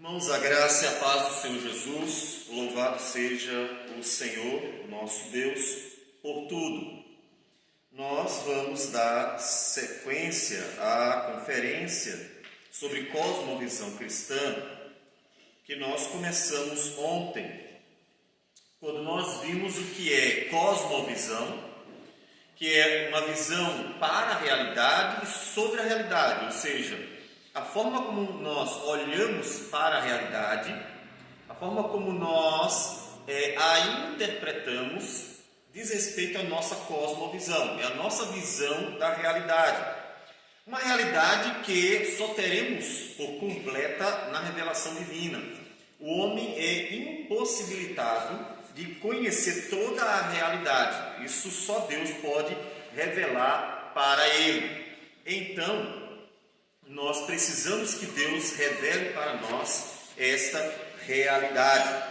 Irmãos, a graça e a paz do Senhor Jesus, louvado seja o Senhor, nosso Deus, por tudo. Nós vamos dar sequência à conferência sobre cosmovisão cristã, que nós começamos ontem, quando nós vimos o que é cosmovisão, que é uma visão para a realidade e sobre a realidade, ou seja, a forma como nós olhamos para a realidade, a forma como nós a interpretamos, diz respeito à nossa cosmovisão, é a nossa visão da realidade. Uma realidade que só teremos por completa na revelação divina. O homem é impossibilitado de conhecer toda a realidade. Isso só Deus pode revelar para ele. Então, nós precisamos que Deus revele para nós esta realidade.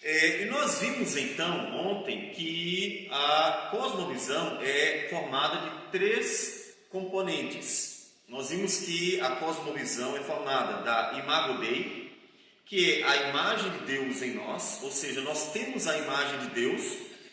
E nós vimos então ontem que a cosmovisão é formada de três componentes. Nós vimos que a cosmovisão é formada da imago Dei, que é a imagem de Deus em nós, ou seja, nós temos a imagem de Deus,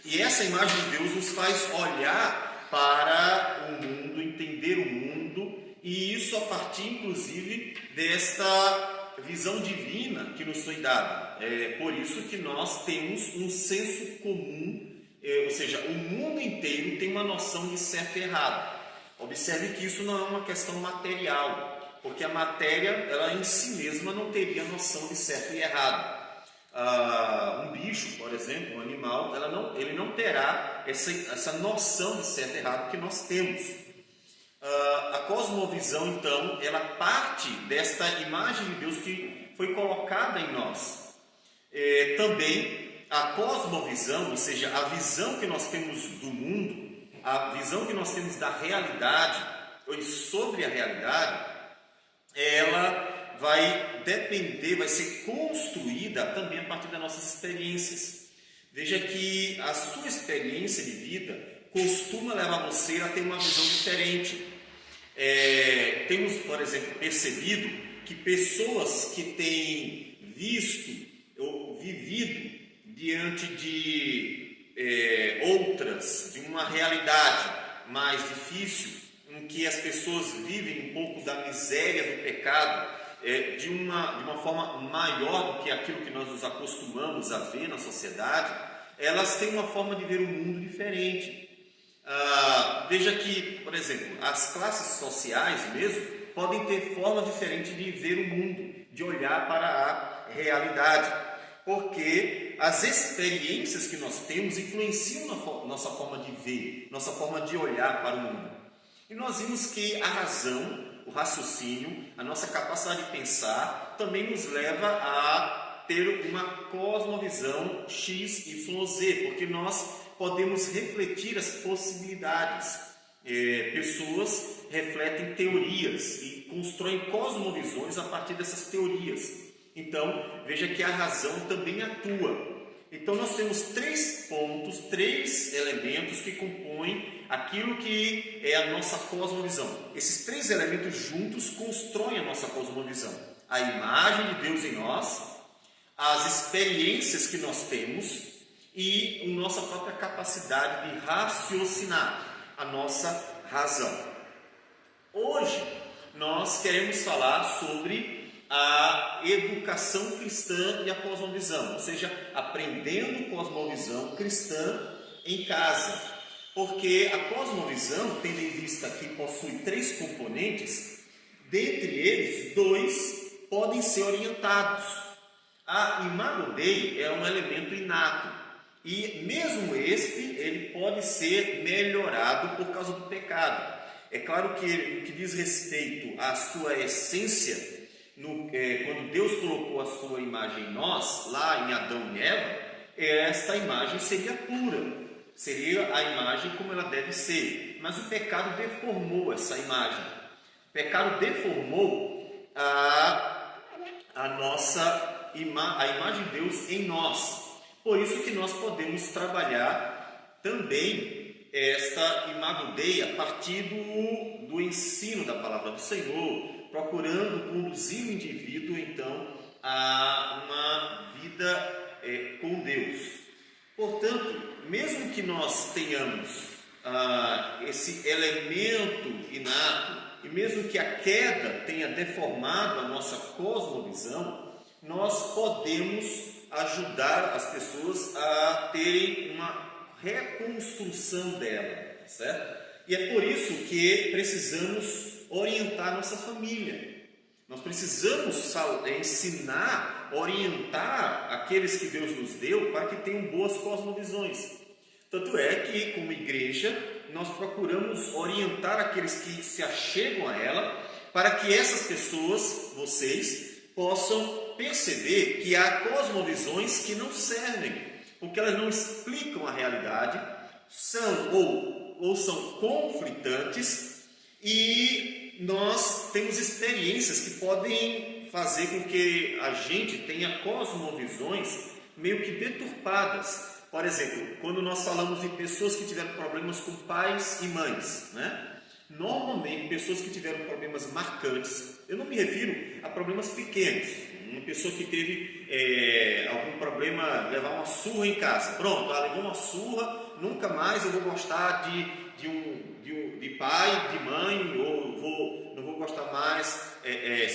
e essa imagem de Deus nos faz olhar para o mundo, entender o mundo, e isso a partir, inclusive, desta visão divina que nos foi dada. É por isso que nós temos um senso comum, ou seja, o mundo inteiro tem uma noção de certo e errado. Observe que isso não é uma questão material, porque a matéria, ela em si mesma não teria noção de certo e errado. Um bicho, por exemplo, um animal, ele não terá essa noção de certo e errado que nós temos. A cosmovisão, então, ela parte desta imagem de Deus que foi colocada em nós. Também a cosmovisão, ou seja, a visão que nós temos do mundo, a visão que nós temos da realidade, ou sobre a realidade, ela vai depender, vai ser construída também a partir das nossas experiências. Veja que a sua experiência de vida costuma levar você a ter uma visão diferente. Temos, por exemplo, percebido que pessoas que têm visto ou vivido diante de outras, de uma realidade mais difícil, em que as pessoas vivem um pouco da miséria do pecado, de uma forma maior do que aquilo que nós nos acostumamos a ver na sociedade, elas têm uma forma de ver o mundo diferente. Veja que, por exemplo, as classes sociais mesmo podem ter formas diferentes de ver o mundo, de olhar para a realidade, porque as experiências que nós temos influenciam na nossa forma de ver, nossa forma de olhar para o mundo. E nós vimos que a razão, o raciocínio, a nossa capacidade de pensar também nos leva a ter uma cosmovisão X, Y, Z, porque nós podemos refletir as possibilidades. Pessoas refletem teorias e constroem cosmovisões a partir dessas teorias. Então, veja que a razão também atua. Então, nós temos três pontos, três elementos que compõem aquilo que é a nossa cosmovisão. Esses três elementos juntos constroem a nossa cosmovisão. A imagem de Deus em nós, as experiências que nós temos e a nossa própria capacidade de raciocinar, a nossa razão. Hoje, nós queremos falar sobre a educação cristã e a cosmovisão, ou seja, aprendendo cosmovisão cristã em casa, porque a cosmovisão, tendo em vista que possui três componentes, dentre eles, dois podem ser orientados. A imago Dei é um elemento inato, e mesmo ele pode ser melhorado por causa do pecado. É claro que o que diz respeito à sua essência, quando Deus colocou a sua imagem em nós, lá em Adão e Eva, esta imagem seria pura, seria a imagem como ela deve ser. Mas o pecado deformou essa imagem. O pecado deformou a imagem de Deus em nós. Por isso que nós podemos trabalhar também esta imago Dei a partir do ensino da palavra do Senhor, procurando conduzir o indivíduo, então, a uma vida com Deus. Portanto, mesmo que nós tenhamos esse elemento inato, e mesmo que a queda tenha deformado a nossa cosmovisão, nós podemos ajudar as pessoas a terem uma reconstrução dela, certo? E é por isso que precisamos orientar nossa família. Nós precisamos ensinar, orientar aqueles que Deus nos deu para que tenham boas cosmovisões. Tanto é que, como igreja, nós procuramos orientar aqueles que se achegam a ela, para que essas pessoas, vocês, possam perceber que há cosmovisões que não servem, porque elas não explicam a realidade, são ou são conflitantes, e nós temos experiências que podem fazer com que a gente tenha cosmovisões meio que deturpadas. Por exemplo, quando nós falamos de pessoas que tiveram problemas com pais e mães, né? Normalmente, pessoas que tiveram problemas marcantes, eu não me refiro a problemas pequenos. Uma pessoa que teve algum problema, levar uma surra em casa. Pronto, ela levou uma surra, nunca mais eu vou gostar de pai, de mãe, ou não vou gostar mais,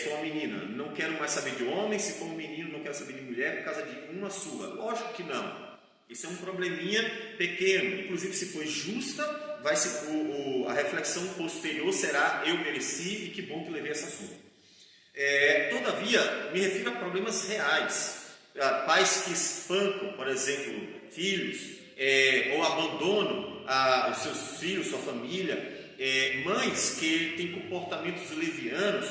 sou uma menina. Não quero mais saber de homem, se for um menino, não quero saber de mulher por causa de uma surra. Lógico que não. Isso é um probleminha pequeno. Inclusive, se for justa, a reflexão posterior será: eu mereci e que bom que levei essa surra. Todavia, me refiro a problemas reais. Pais que espancam, por exemplo, filhos, ou abandonam os seus filhos, sua família. Mães que têm comportamentos levianos,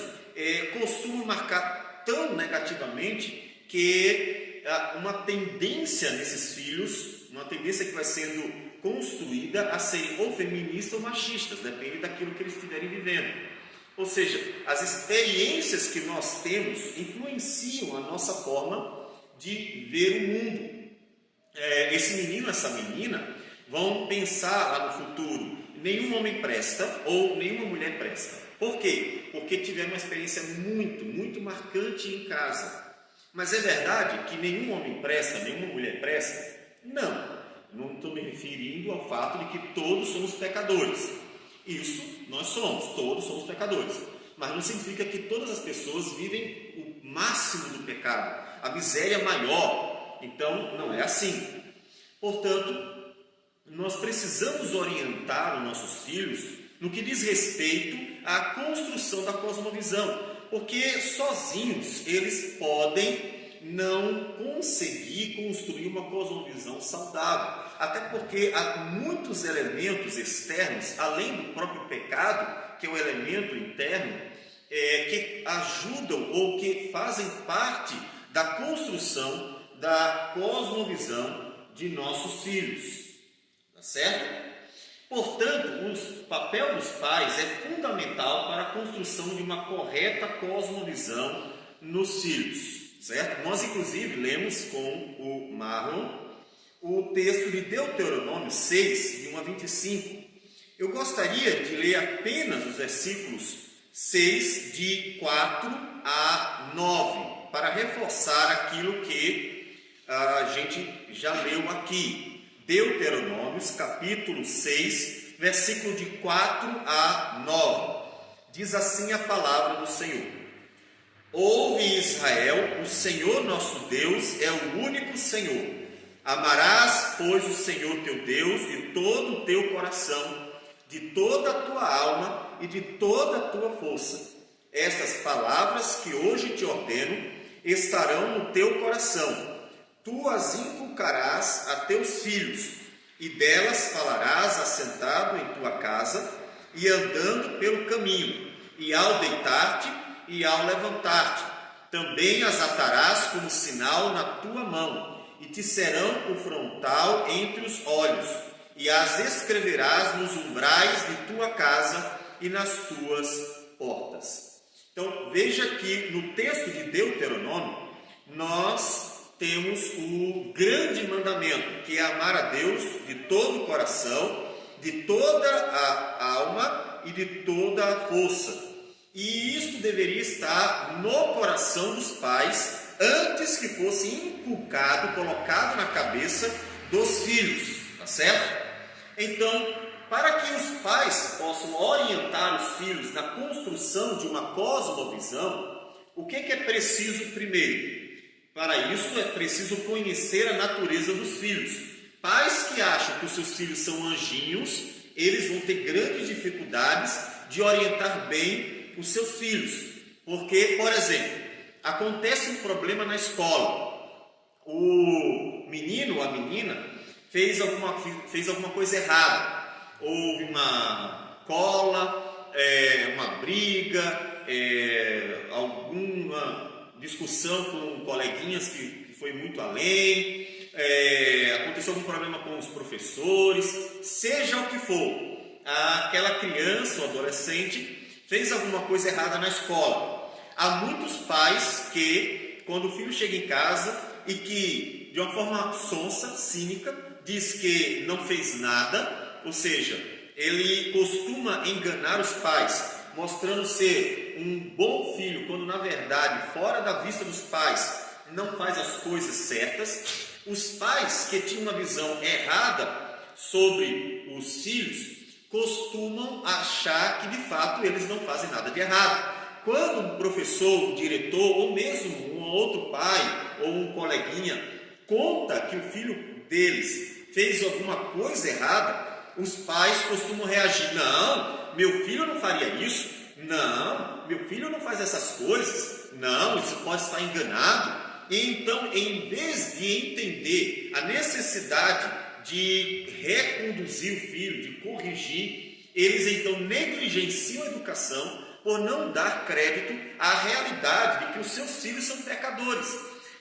costumam marcar tão negativamente que uma tendência nesses filhos, uma tendência que vai sendo construída a serem ou feministas ou machistas, depende daquilo que eles estiverem vivendo. Ou seja, as experiências que nós temos influenciam a nossa forma de ver o mundo. Esse menino, essa menina, vão pensar lá no futuro: nenhum homem presta ou nenhuma mulher presta. Por quê? Porque tiveram uma experiência muito, muito marcante em casa. Mas é verdade que nenhum homem presta, nenhuma mulher presta? Não estou me referindo ao fato de que todos somos pecadores. Isso nós somos, todos somos pecadores. Mas não significa que todas as pessoas vivem o máximo do pecado, a miséria maior. Então, não é assim. Portanto, nós precisamos orientar os nossos filhos no que diz respeito à construção da cosmovisão, porque sozinhos eles podem não conseguir construir uma cosmovisão saudável, até porque há muitos elementos externos, além do próprio pecado, que é o elemento interno, que ajudam ou que fazem parte da construção da cosmovisão de nossos filhos, tá certo? Portanto, o papel dos pais é fundamental para a construção de uma correta cosmovisão nos filhos, certo? Nós, inclusive, lemos com o Marlon o texto de Deuteronômio 6, de 1 a 25. Eu gostaria de ler apenas os versículos 6, de 4 a 9, para reforçar aquilo que a gente já leu aqui. Deuteronômios, capítulo 6, versículo de 4 a 9. Diz assim a palavra do Senhor: Ouve, Israel, o Senhor nosso Deus é o único Senhor. Amarás, pois, o Senhor teu Deus de todo o teu coração, de toda a tua alma e de toda a tua força. Estas palavras que hoje te ordeno estarão no teu coração. Tu as inculcarás a teus filhos, e delas falarás assentado em tua casa e andando pelo caminho, e ao deitar-te e ao levantar-te. Também as atarás como sinal na tua mão, e te serão por frontal entre os olhos, e as escreverás nos umbrais de tua casa e nas tuas portas. Então, veja que no texto de Deuteronômio, nós temos o grande mandamento, que é amar a Deus de todo o coração, de toda a alma e de toda a força. E isto deveria estar no coração dos pais coisas que fossem inculcado, colocado na cabeça dos filhos, tá certo? Então, para que os pais possam orientar os filhos na construção de uma cosmovisão, o que é preciso primeiro? Para isso é preciso conhecer a natureza dos filhos. Pais que acham que os seus filhos são anjinhos, eles vão ter grandes dificuldades de orientar bem os seus filhos. Porque, por exemplo, acontece um problema na escola. O menino ou a menina fez alguma coisa errada. Houve uma cola, uma briga, alguma discussão com coleguinhas que foi muito além, aconteceu algum problema com os professores, seja o que for, aquela criança ou adolescente fez alguma coisa errada na escola. Há muitos pais que, quando o filho chega em casa e que, de uma forma sonsa, cínica, diz que não fez nada, ou seja, ele costuma enganar os pais, mostrando ser um bom filho, quando na verdade, fora da vista dos pais, não faz as coisas certas. Os pais que tinham uma visão errada sobre os filhos, costumam achar que de fato eles não fazem nada de errado. Quando um professor, um diretor, ou mesmo um outro pai, ou um coleguinha, conta que o filho deles fez alguma coisa errada, os pais costumam reagir: não, meu filho não faria isso, não, meu filho não faz essas coisas, não, isso pode estar enganado. Então, em vez de entender a necessidade de reconduzir o filho, de corrigir, eles então negligenciam a educação por não dar crédito à realidade de que os seus filhos são pecadores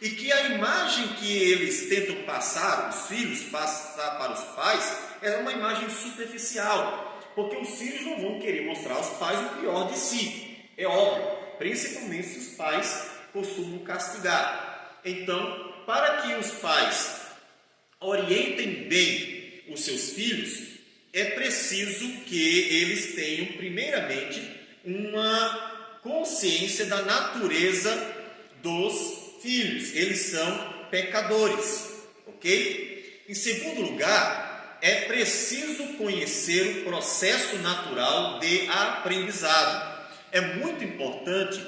e que a imagem que eles tentam passar, os filhos passar para os pais, é uma imagem superficial, porque os filhos não vão querer mostrar aos pais o pior de si, é óbvio, principalmente se os pais costumam castigar. Então, para que os pais orientem bem os seus filhos, é preciso que eles tenham primeiramente uma consciência da natureza dos filhos. Eles são pecadores, ok? Em segundo lugar, é preciso conhecer o processo natural de aprendizado. É muito importante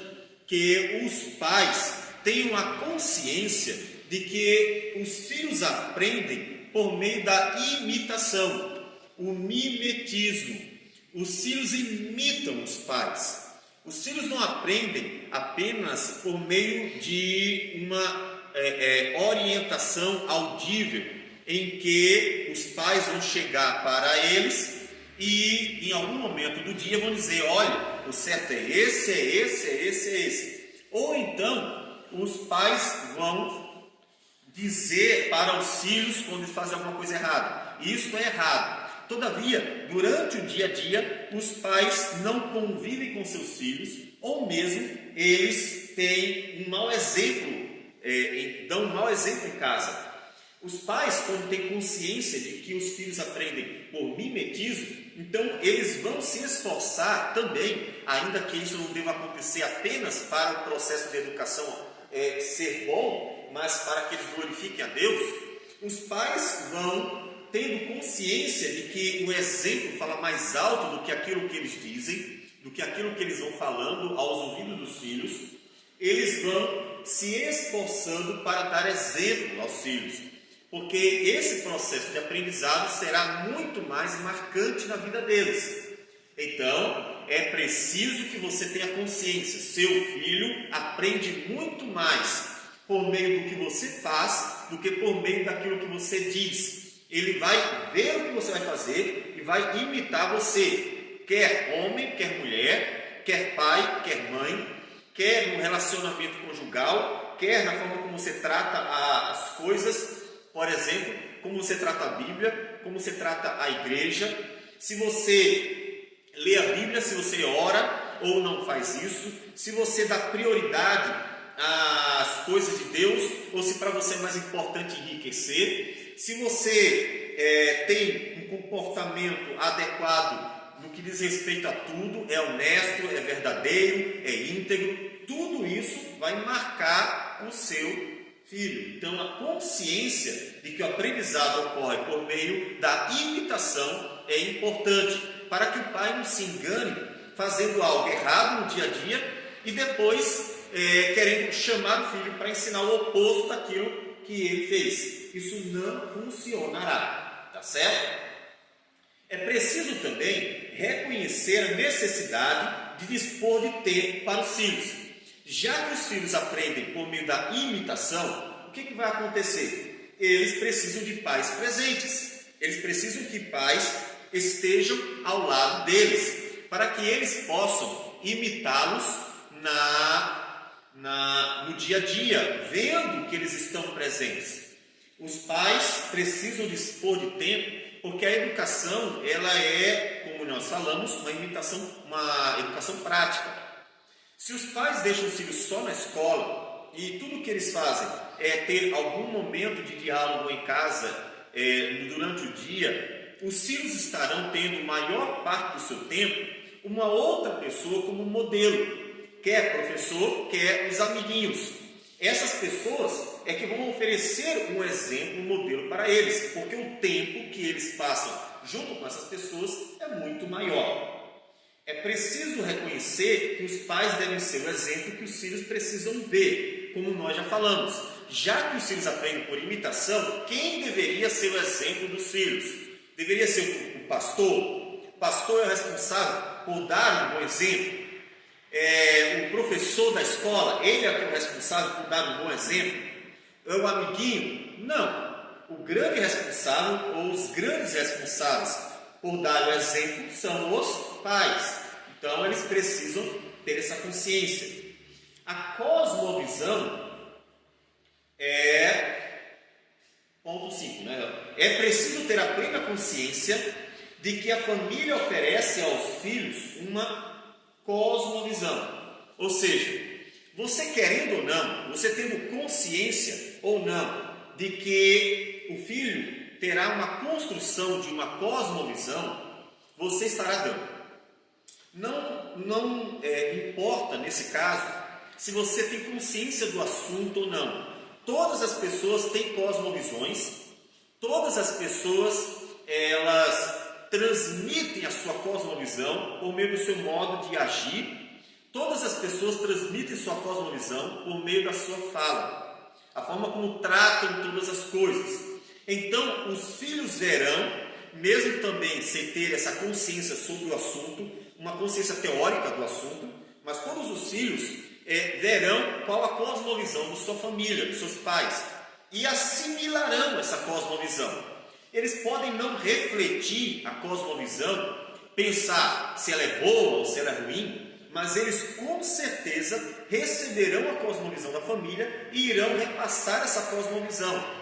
que os pais tenham a consciência de que os filhos aprendem por meio da imitação, o mimetismo. Os filhos imitam os pais. Os filhos não aprendem apenas por meio de uma orientação audível, em que os pais vão chegar para eles e em algum momento do dia vão dizer: olha, o certo é esse, é esse, é esse, é esse. Ou então os pais vão dizer para os filhos quando eles fazem alguma coisa errada: isso é errado. Todavia, durante o dia a dia, os pais não convivem com seus filhos, ou mesmo eles têm um mau exemplo, dão um mau exemplo em casa. Os pais, quando têm consciência de que os filhos aprendem por mimetismo, então eles vão se esforçar também, ainda que isso não deva acontecer apenas para o processo de educação ser bom, mas para que eles glorifiquem a Deus. Os pais vão tendo consciência de que o exemplo fala mais alto do que aquilo que eles dizem, do que aquilo que eles vão falando aos ouvidos dos filhos. Eles vão se esforçando para dar exemplo aos filhos, porque esse processo de aprendizado será muito mais marcante na vida deles. Então, é preciso que você tenha consciência: seu filho aprende muito mais por meio do que você faz do que por meio daquilo que você diz. Ele vai ver o que você vai fazer e vai imitar você, quer homem, quer mulher, quer pai, quer mãe, quer no relacionamento conjugal, quer na forma como você trata as coisas, por exemplo, como você trata a Bíblia, como você trata a igreja. Se você lê a Bíblia, se você ora ou não faz isso, se você dá prioridade às coisas de Deus ou se para você é mais importante enriquecer, se você tem um comportamento adequado no que diz respeito a tudo, é honesto, é verdadeiro, é íntegro, tudo isso vai marcar o seu filho. Então, a consciência de que o aprendizado ocorre por meio da imitação é importante, para que o pai não se engane fazendo algo errado no dia a dia e depois querendo chamar o filho para ensinar o oposto daquilo que ele fez. Isso não funcionará, tá certo? É preciso também reconhecer a necessidade de dispor de tempo para os filhos. Já que os filhos aprendem por meio da imitação, o que vai acontecer? Eles precisam de pais presentes. Eles precisam que pais estejam ao lado deles, para que eles possam imitá-los no dia a dia, vendo que eles estão presentes. Os pais precisam dispor de tempo, porque a educação, ela é, como nós falamos, uma educação prática. Se os pais deixam os filhos só na escola e tudo que eles fazem é ter algum momento de diálogo em casa durante o dia, os filhos estarão tendo maior parte do seu tempo uma outra pessoa como modelo, quer professor, quer os amiguinhos. Essas pessoas é que vão oferecer um exemplo, um modelo para eles, porque o tempo que eles passam junto com essas pessoas é muito maior. É preciso reconhecer que os pais devem ser o exemplo que os filhos precisam ver, como nós já falamos. Já que os filhos aprendem por imitação, quem deveria ser o exemplo dos filhos? Deveria ser o pastor? O pastor é o responsável por dar um bom exemplo. O professor da escola, ele é o responsável por dar um bom exemplo. É o amiguinho? Não. O grande responsável, ou os grandes responsáveis por dar o exemplo, são os pais. Então, eles precisam ter essa consciência. A cosmovisão ponto 5, né? É preciso ter a plena consciência de que a família oferece aos filhos uma cosmovisão. Ou seja, você querendo ou não, você tendo consciência ou não de que o filho terá uma construção de uma cosmovisão, você estará dando. Não importa nesse caso se você tem consciência do assunto ou não. Todas as pessoas têm cosmovisões, todas as pessoas elas transmitem a sua cosmovisão por meio do seu modo de agir. Todas as pessoas transmitem sua cosmovisão por meio da sua fala, a forma como tratam todas as coisas. Então, os filhos verão, mesmo também sem ter essa consciência sobre o assunto, uma consciência teórica do assunto, mas todos os filhos verão qual a cosmovisão de sua família, dos seus pais, e assimilarão essa cosmovisão. Eles podem não refletir a cosmovisão, pensar se ela é boa ou se ela é ruim, mas eles com certeza receberão a cosmovisão da família e irão repassar essa cosmovisão.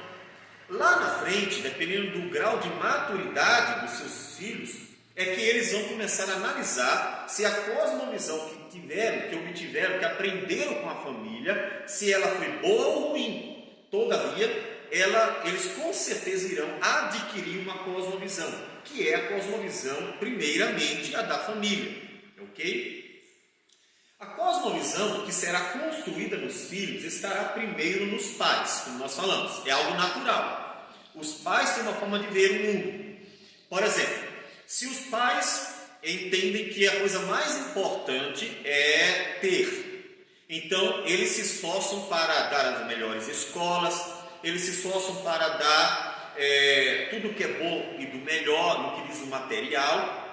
Lá na frente, dependendo do grau de maturidade dos seus filhos, é que eles vão começar a analisar se a cosmovisão que obtiveram, que aprenderam com a família, se ela foi boa ou ruim. Todavia, eles com certeza irão adquirir uma cosmovisão, que é a cosmovisão, primeiramente, a da família. Ok? A cosmovisão que será construída nos filhos estará primeiro nos pais, como nós falamos. É algo natural. Os pais têm uma forma de ver o mundo. Por exemplo, se os pais entendem que a coisa mais importante é ter, então eles se esforçam para dar as melhores escolas, eles se esforçam para dar tudo que é bom e do melhor no que diz o material,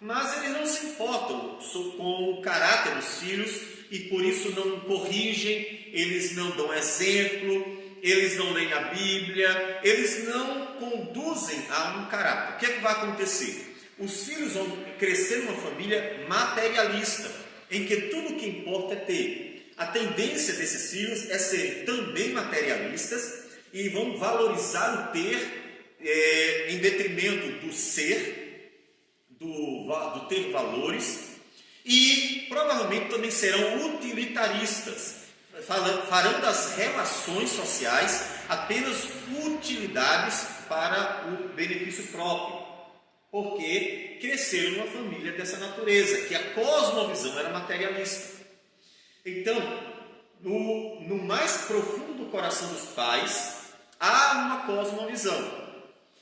mas eles não se importam com o caráter dos filhos e por isso não corrigem, eles não dão exemplo, eles não leem a Bíblia, eles não conduzem a um caráter. O que é que vai acontecer? Os filhos vão crescer numa família materialista, em que tudo o que importa é ter. A tendência desses filhos é serem também materialistas e vão valorizar o ter em detrimento do ser, do ter valores, e provavelmente também serão utilitaristas, farão das relações sociais apenas utilidades para o benefício próprio, porque cresceram numa família dessa natureza, que a cosmovisão era materialista. Então, no mais profundo do coração dos pais, há uma cosmovisão,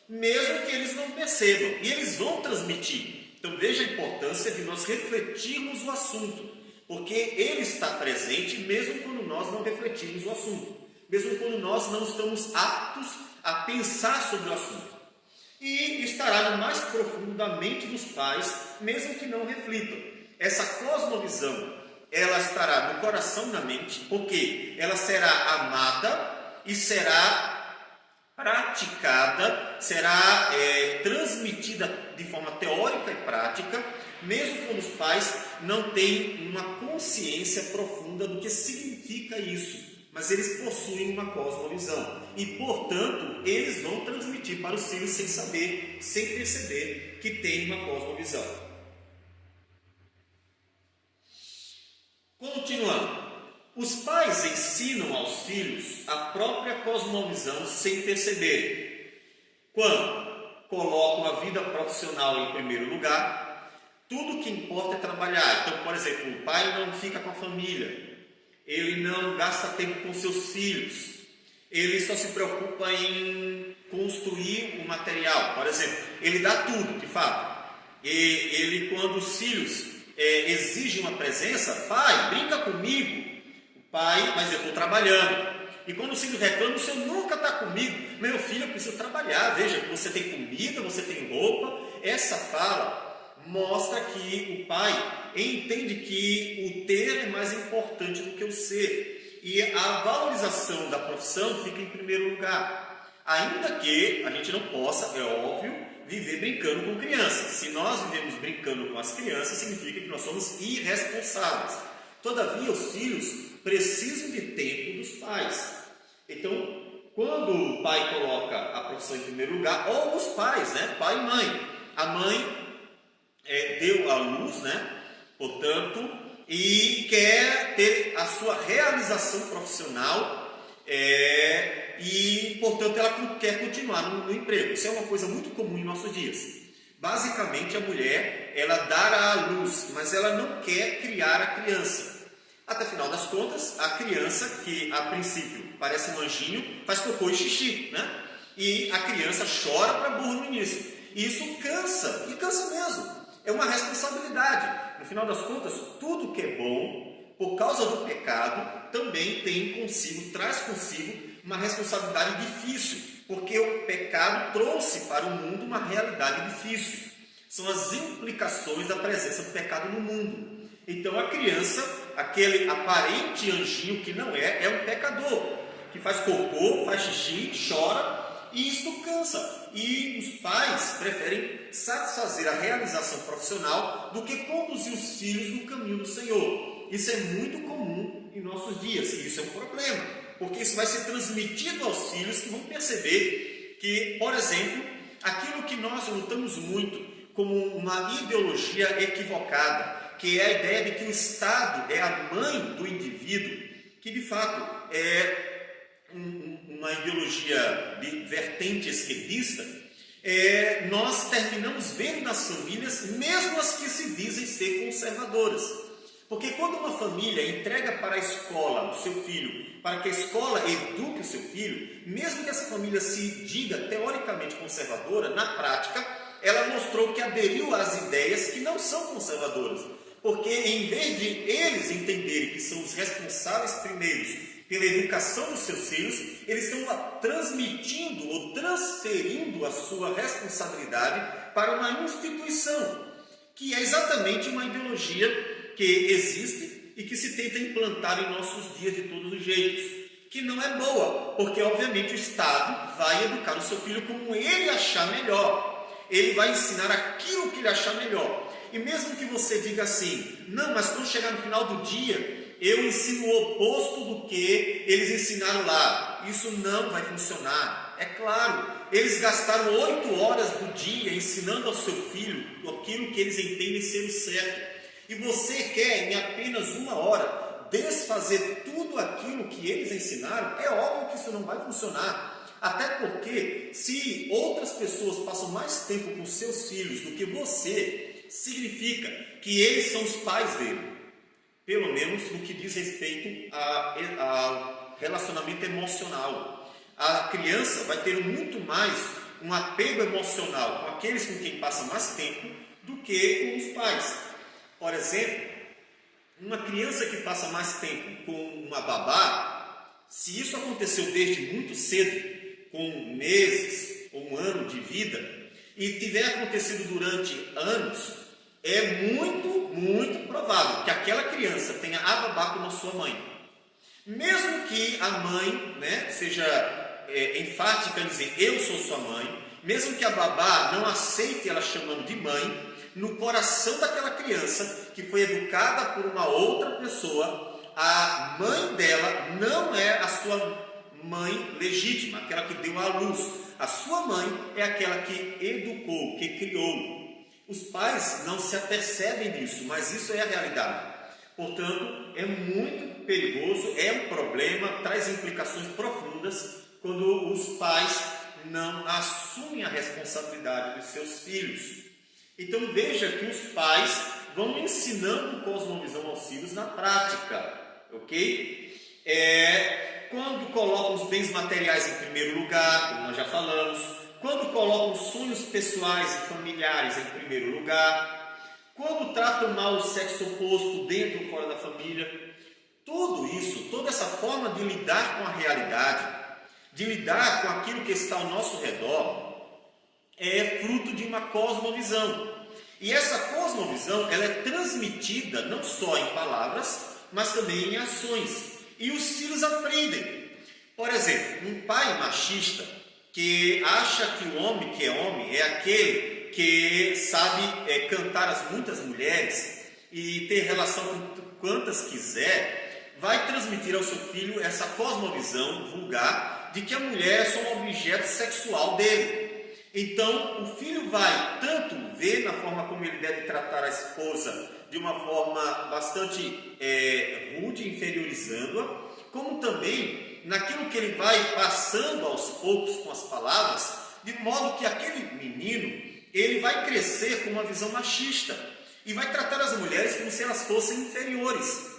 mesmo que eles não percebam, e eles vão transmitir. Então veja a importância de nós refletirmos o assunto, porque ele está presente mesmo quando nós não refletimos o assunto, mesmo quando nós não estamos aptos a pensar sobre o assunto. E estará no mais profundo da mente dos pais, mesmo que não reflitam. Essa cosmovisão, ela estará no coração e na mente, porque ela será amada e será praticada, será transmitida de forma teórica e prática, mesmo quando os pais não têm uma consciência profunda do que significa isso. Mas eles possuem uma cosmovisão e, portanto, eles vão transmitir para os filhos sem saber, sem perceber que tem uma cosmovisão. Continuando, os pais ensinam aos filhos a própria cosmovisão sem perceberem. Quando colocam a vida profissional em primeiro lugar, tudo que importa é trabalhar. Então, por exemplo, o pai não fica com a família, ele não gasta tempo com seus filhos, ele só se preocupa em construir o material. Por exemplo, ele dá tudo, de fato. E ele, quando os filhos exigem uma presença, pai, brinca comigo. O pai, mas eu estou trabalhando. E quando o filho reclama, o senhor nunca está comigo. Meu filho, eu preciso trabalhar. Veja, você tem comida, você tem roupa. Essa fala mostra que o pai entende que o ter é mais importante do que o ser. E a valorização da profissão fica em primeiro lugar. Ainda que a gente não possa, é óbvio, viver brincando com crianças. Se nós vivemos brincando com as crianças, significa que nós somos irresponsáveis. Todavia, os filhos precisam de tempo dos pais. Então, quando o pai coloca a profissão em primeiro lugar, ou os pais, né? Pai e mãe. A mãe deu à luz, né? Portanto, e quer ter a sua realização profissional e, portanto, ela quer continuar no emprego. Isso é uma coisa muito comum em nossos dias. Basicamente, a mulher, ela dá à luz, mas ela não quer criar a criança. Até final das contas, a criança, que a princípio parece um anjinho, faz cocô e xixi, né? E a criança chora para burro no início. E isso cansa, e cansa mesmo. É uma responsabilidade. No final das contas, tudo que é bom, por causa do pecado, também traz consigo uma responsabilidade difícil, porque o pecado trouxe para o mundo uma realidade difícil. São as implicações da presença do pecado no mundo. Então a criança, aquele aparente anjinho que não é um pecador, que faz cocô, faz xixi, chora, e isso cansa. E os pais preferem satisfazer a realização profissional do que conduzir os filhos no caminho do Senhor. Isso é muito comum em nossos dias, e isso é um problema, porque isso vai ser transmitido aos filhos, que vão perceber que, por exemplo, aquilo que nós lutamos muito como uma ideologia equivocada, que é a ideia de que o Estado é a mãe do indivíduo, que de fato é uma ideologia de vertente esquerdista, nós terminamos vendo nas famílias, mesmo as que se dizem ser conservadoras. Porque quando uma família entrega para a escola o seu filho, para que a escola eduque o seu filho, mesmo que essa família se diga teoricamente conservadora, na prática, ela mostrou que aderiu às ideias que não são conservadoras. Porque em vez de eles entenderem que são os responsáveis primeiros pela educação dos seus filhos, eles estão transmitindo ou transferindo a sua responsabilidade para uma instituição, que é exatamente uma ideologia que existe e que se tenta implantar em nossos dias de todos os jeitos, que não é boa, porque obviamente o Estado vai educar o seu filho como ele achar melhor, ele vai ensinar aquilo que ele achar melhor. E mesmo que você diga assim, não, mas quando chegar no final do dia, eu ensino o oposto do que eles ensinaram lá, isso não vai funcionar. É claro, eles gastaram 8 horas do dia ensinando ao seu filho aquilo que eles entendem ser o certo, e você quer em apenas 1 hora desfazer tudo aquilo que eles ensinaram. É óbvio que isso não vai funcionar, até porque se outras pessoas passam mais tempo com seus filhos do que você, significa que eles são os pais dele. pelo menos no que diz respeito ao relacionamento emocional. A criança vai ter muito mais um apego emocional com aqueles com quem passa mais tempo do que com os pais. Por exemplo, uma criança que passa mais tempo com uma babá, se isso aconteceu desde muito cedo, com meses ou um ano de vida, e tiver acontecido durante anos, é muito provável que aquela criança tenha a babá como a sua mãe. Mesmo que a mãe, seja enfática em dizer eu sou sua mãe, mesmo que a babá não aceite ela chamando de mãe, no coração daquela criança que foi educada por uma outra pessoa, a mãe dela não é a sua mãe legítima, aquela que deu à luz. A sua mãe é aquela que educou, que criou. Os pais não se apercebem disso, mas isso é a realidade. Portanto, é muito perigoso, é um problema, traz implicações profundas quando os pais não assumem a responsabilidade dos seus filhos. Então veja que os pais vão ensinando cosmovisão aos filhos na prática, ok? Quando colocam os bens materiais em primeiro lugar, como nós já falamos, quando colocam sonhos pessoais e familiares em primeiro lugar, quando tratam mal o sexo oposto dentro ou fora da família, tudo isso, toda essa forma de lidar com a realidade, de lidar com aquilo que está ao nosso redor, é fruto de uma cosmovisão. E essa cosmovisão, ela é transmitida não só em palavras, mas também em ações. E os filhos aprendem. Por exemplo, um pai machista que acha que o homem que é homem é aquele que sabe cantar muitas mulheres e ter relação com quantas quiser, vai transmitir ao seu filho essa cosmovisão vulgar de que a mulher é só um objeto sexual dele. Então, o filho vai tanto ver na forma como ele deve tratar a esposa de uma forma bastante rude, inferiorizando-a, como também naquilo que ele vai passando aos poucos com as palavras, de modo que aquele menino, ele vai crescer com uma visão machista e vai tratar as mulheres como se elas fossem inferiores.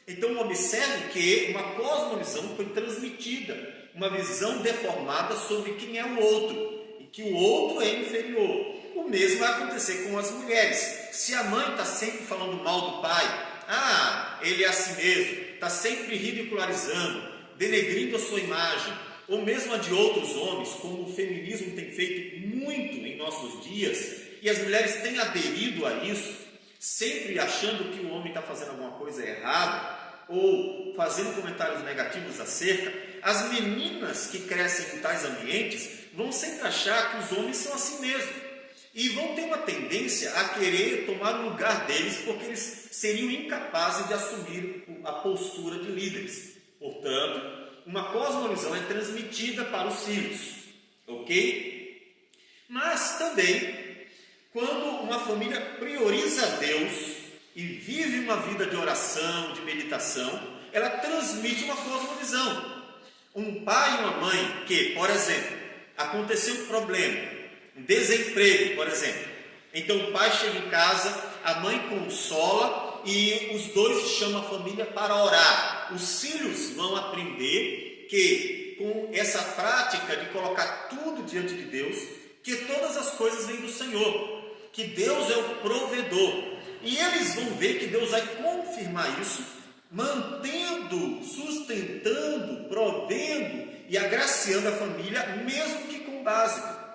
Então, observe que uma cosmovisão foi transmitida, uma visão deformada sobre quem é o outro, que o outro é inferior. O mesmo vai acontecer com as mulheres. Se a mãe está sempre falando mal do pai, ele é assim mesmo, está sempre ridicularizando, denegrindo a sua imagem, ou mesmo a de outros homens, como o feminismo tem feito muito em nossos dias, e as mulheres têm aderido a isso, sempre achando que o homem está fazendo alguma coisa errada, ou fazendo comentários negativos acerca, as meninas que crescem em tais ambientes vão sempre achar que os homens são assim mesmo e vão ter uma tendência a querer tomar o lugar deles porque eles seriam incapazes de assumir a postura de líderes. Portanto, uma cosmovisão é transmitida para os filhos, ok? Mas também, quando uma família prioriza Deus e vive uma vida de oração, de meditação, ela transmite uma cosmovisão. Um pai e uma mãe que, por exemplo, aconteceu um problema, um desemprego, por exemplo. Então o pai chega em casa, a mãe consola e os dois chamam a família para orar. Os filhos vão aprender que com essa prática de colocar tudo diante de Deus, que todas as coisas vêm do Senhor, que Deus é o provedor. E eles vão ver que Deus vai confirmar isso, mantendo, sustentando, provendo e agraciando a família, mesmo que com básico.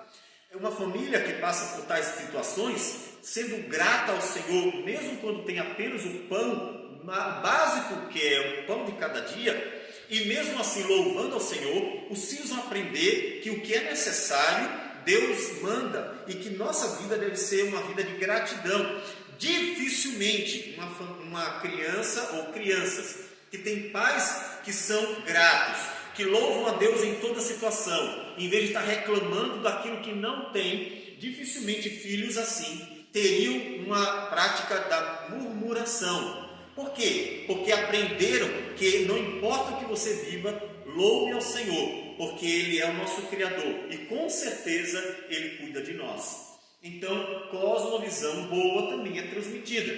É uma família que passa por tais situações, sendo grata ao Senhor, mesmo quando tem apenas o pão básico, que é o pão de cada dia, e mesmo assim louvando ao Senhor, os filhos vão aprender que o que é necessário, Deus manda, e que nossa vida deve ser uma vida de gratidão. Dificilmente uma criança ou crianças que têm pais que são gratos, que louvam a Deus em toda situação, em vez de estar reclamando daquilo que não tem, dificilmente filhos assim teriam uma prática da murmuração. Por quê? Porque aprenderam que não importa o que você viva, louve ao Senhor, porque Ele é o nosso Criador e com certeza Ele cuida de nós. Então, cosmovisão boa também é transmitida.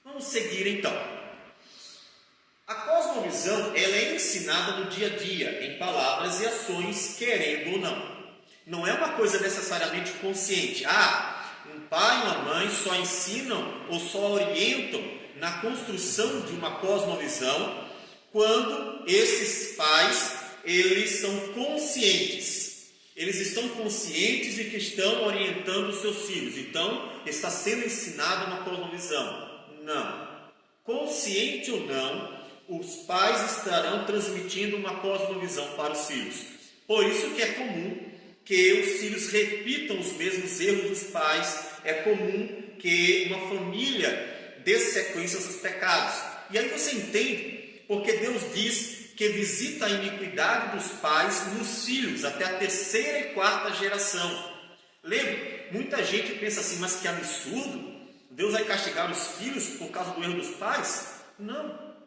Vamos seguir então. cosmovisão, ela é ensinada no dia a dia, em palavras e ações, querendo ou não. Não é uma coisa necessariamente consciente. Um pai e uma mãe só ensinam ou só orientam na construção de uma cosmovisão quando esses pais, eles são conscientes. Eles estão conscientes de que estão orientando os seus filhos. Então, está sendo ensinada uma cosmovisão. Não. Consciente ou não, os pais estarão transmitindo uma cosmovisão para os filhos. Por isso que é comum que os filhos repitam os mesmos erros dos pais. É comum que uma família dê sequência aos seus pecados. E aí você entende porque Deus diz que visita a iniquidade dos pais nos filhos, até a 3ª e 4ª geração. Lembra? Muita gente pensa assim, mas que absurdo, Deus vai castigar os filhos por causa do erro dos pais? Não.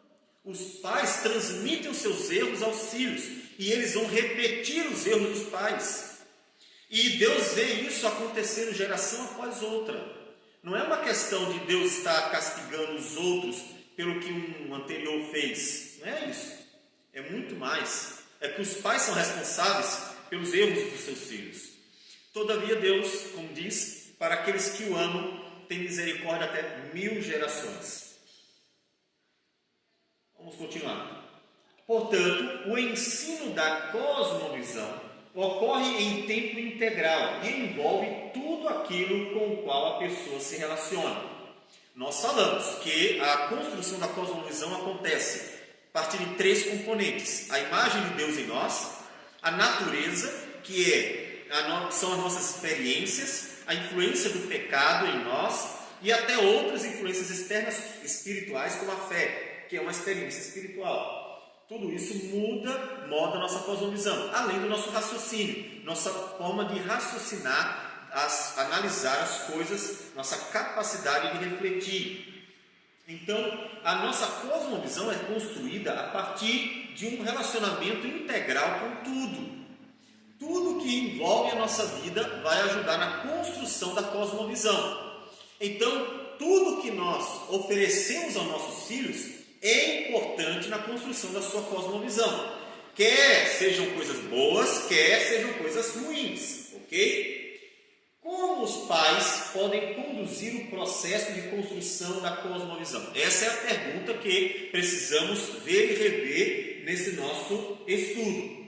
Os pais transmitem os seus erros aos filhos, e eles vão repetir os erros dos pais. E Deus vê isso acontecendo geração após outra. Não é uma questão de Deus estar castigando os outros pelo que um anterior fez. Não é isso. É muito mais. É que os pais são responsáveis pelos erros dos seus filhos. Todavia Deus, como diz, para aqueles que o amam, tem misericórdia até 1000 gerações. Vamos continuar. Portanto, o ensino da cosmovisão ocorre em tempo integral e envolve tudo aquilo com o qual a pessoa se relaciona. Nós falamos que a construção da cosmovisão acontece a partir de 3 componentes: a imagem de Deus em nós, a natureza, que são as nossas experiências, a influência do pecado em nós e até outras influências externas espirituais, como a fé, que é uma experiência espiritual. Tudo isso molda a nossa cosmovisão, além do nosso raciocínio, nossa forma de raciocinar, analisar as coisas, nossa capacidade de refletir. Então, a nossa cosmovisão é construída a partir de um relacionamento integral com tudo. Tudo que envolve a nossa vida vai ajudar na construção da cosmovisão. Então, tudo que nós oferecemos aos nossos filhos é importante na construção da sua cosmovisão. Quer sejam coisas boas, quer sejam coisas ruins, ok? Como os pais podem conduzir o processo de construção da cosmovisão? Essa é a pergunta que precisamos ver e rever nesse nosso estudo.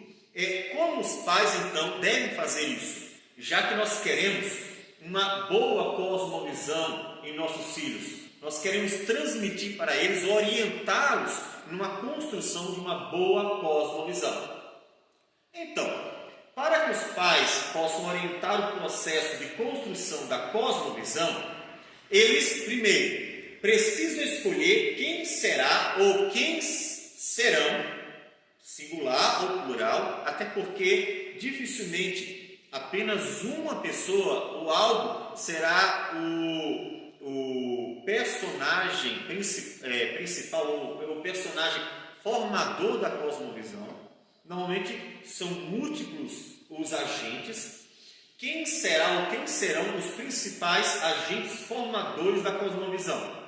Como os pais, então, devem fazer isso? Já que nós queremos uma boa cosmovisão em nossos filhos, nós queremos transmitir para eles, orientá-los numa construção de uma boa cosmovisão. Então, para que os pais possam orientar o processo de construção da cosmovisão, eles, primeiro, precisam escolher quem será ou quem serão, singular ou plural, até porque dificilmente apenas uma pessoa ou algo será o personagem principal, ou o personagem formador da cosmovisão. Normalmente são múltiplos os agentes. Quem será ou quem serão os principais agentes formadores da cosmovisão?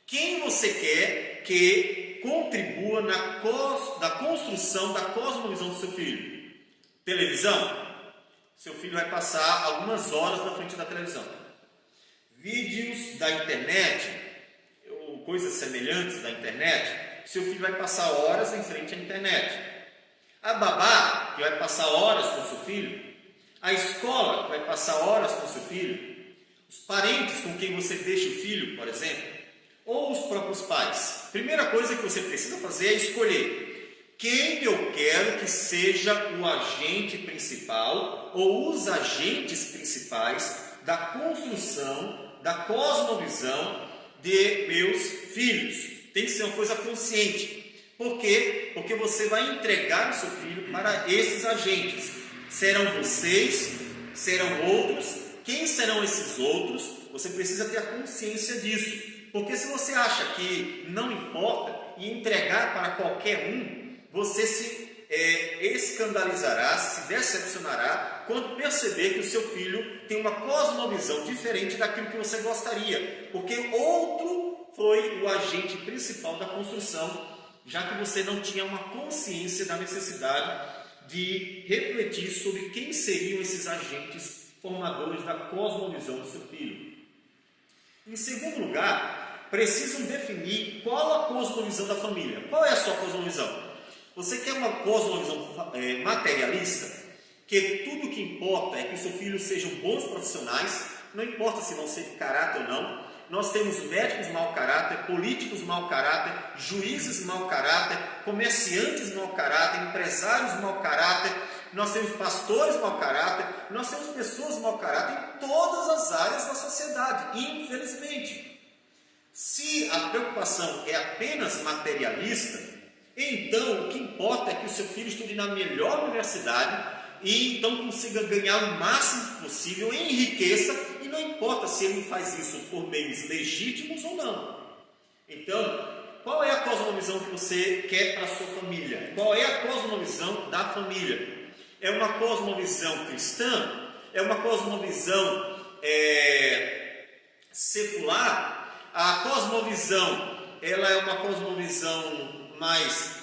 Quem você quer que contribua na construção da cosmovisão do seu filho? Televisão? Seu filho vai passar algumas horas na frente da televisão. Vídeos da internet, ou coisas semelhantes da internet, seu filho vai passar horas em frente à internet. A babá, que vai passar horas com seu filho. A escola, que vai passar horas com seu filho. Os parentes com quem você deixa o filho, por exemplo. Ou os próprios pais. Primeira coisa que você precisa fazer é escolher quem eu quero que seja o agente principal ou os agentes principais da construção da cosmovisão de meus filhos. Tem que ser uma coisa consciente. Por quê? Porque você vai entregar o seu filho para esses agentes. Serão vocês? Serão outros? Quem serão esses outros? Você precisa ter a consciência disso. Porque se você acha que não importa e entregar para qualquer um, você se escandalizará, se decepcionará quando perceber que o seu filho tem uma cosmovisão diferente daquilo que você gostaria, porque outro foi o agente principal da construção já que você não tinha uma consciência da necessidade de refletir sobre quem seriam esses agentes formadores da cosmovisão do seu filho. Em segundo lugar, precisam definir qual a cosmovisão da família. Qual é a sua cosmovisão? Você quer uma cosmovisão materialista? Que tudo que importa é que os seus filhos sejam bons profissionais, não importa se vão ser de caráter ou não. Nós temos médicos mau caráter, políticos mau caráter, juízes mau caráter, comerciantes mau caráter, empresários mau caráter, nós temos pastores mau caráter, nós temos pessoas mau caráter em todas as áreas da sociedade, infelizmente. Se a preocupação é apenas materialista, então o que importa é que o seu filho estude na melhor universidade e então consiga ganhar o máximo possível, enriqueça, e não importa se ele faz isso por meios legítimos ou não. Então, qual é a cosmovisão que você quer para a sua família? Qual é a cosmovisão da família? É uma cosmovisão cristã? É uma cosmovisão secular? A cosmovisão, ela é uma cosmovisão mais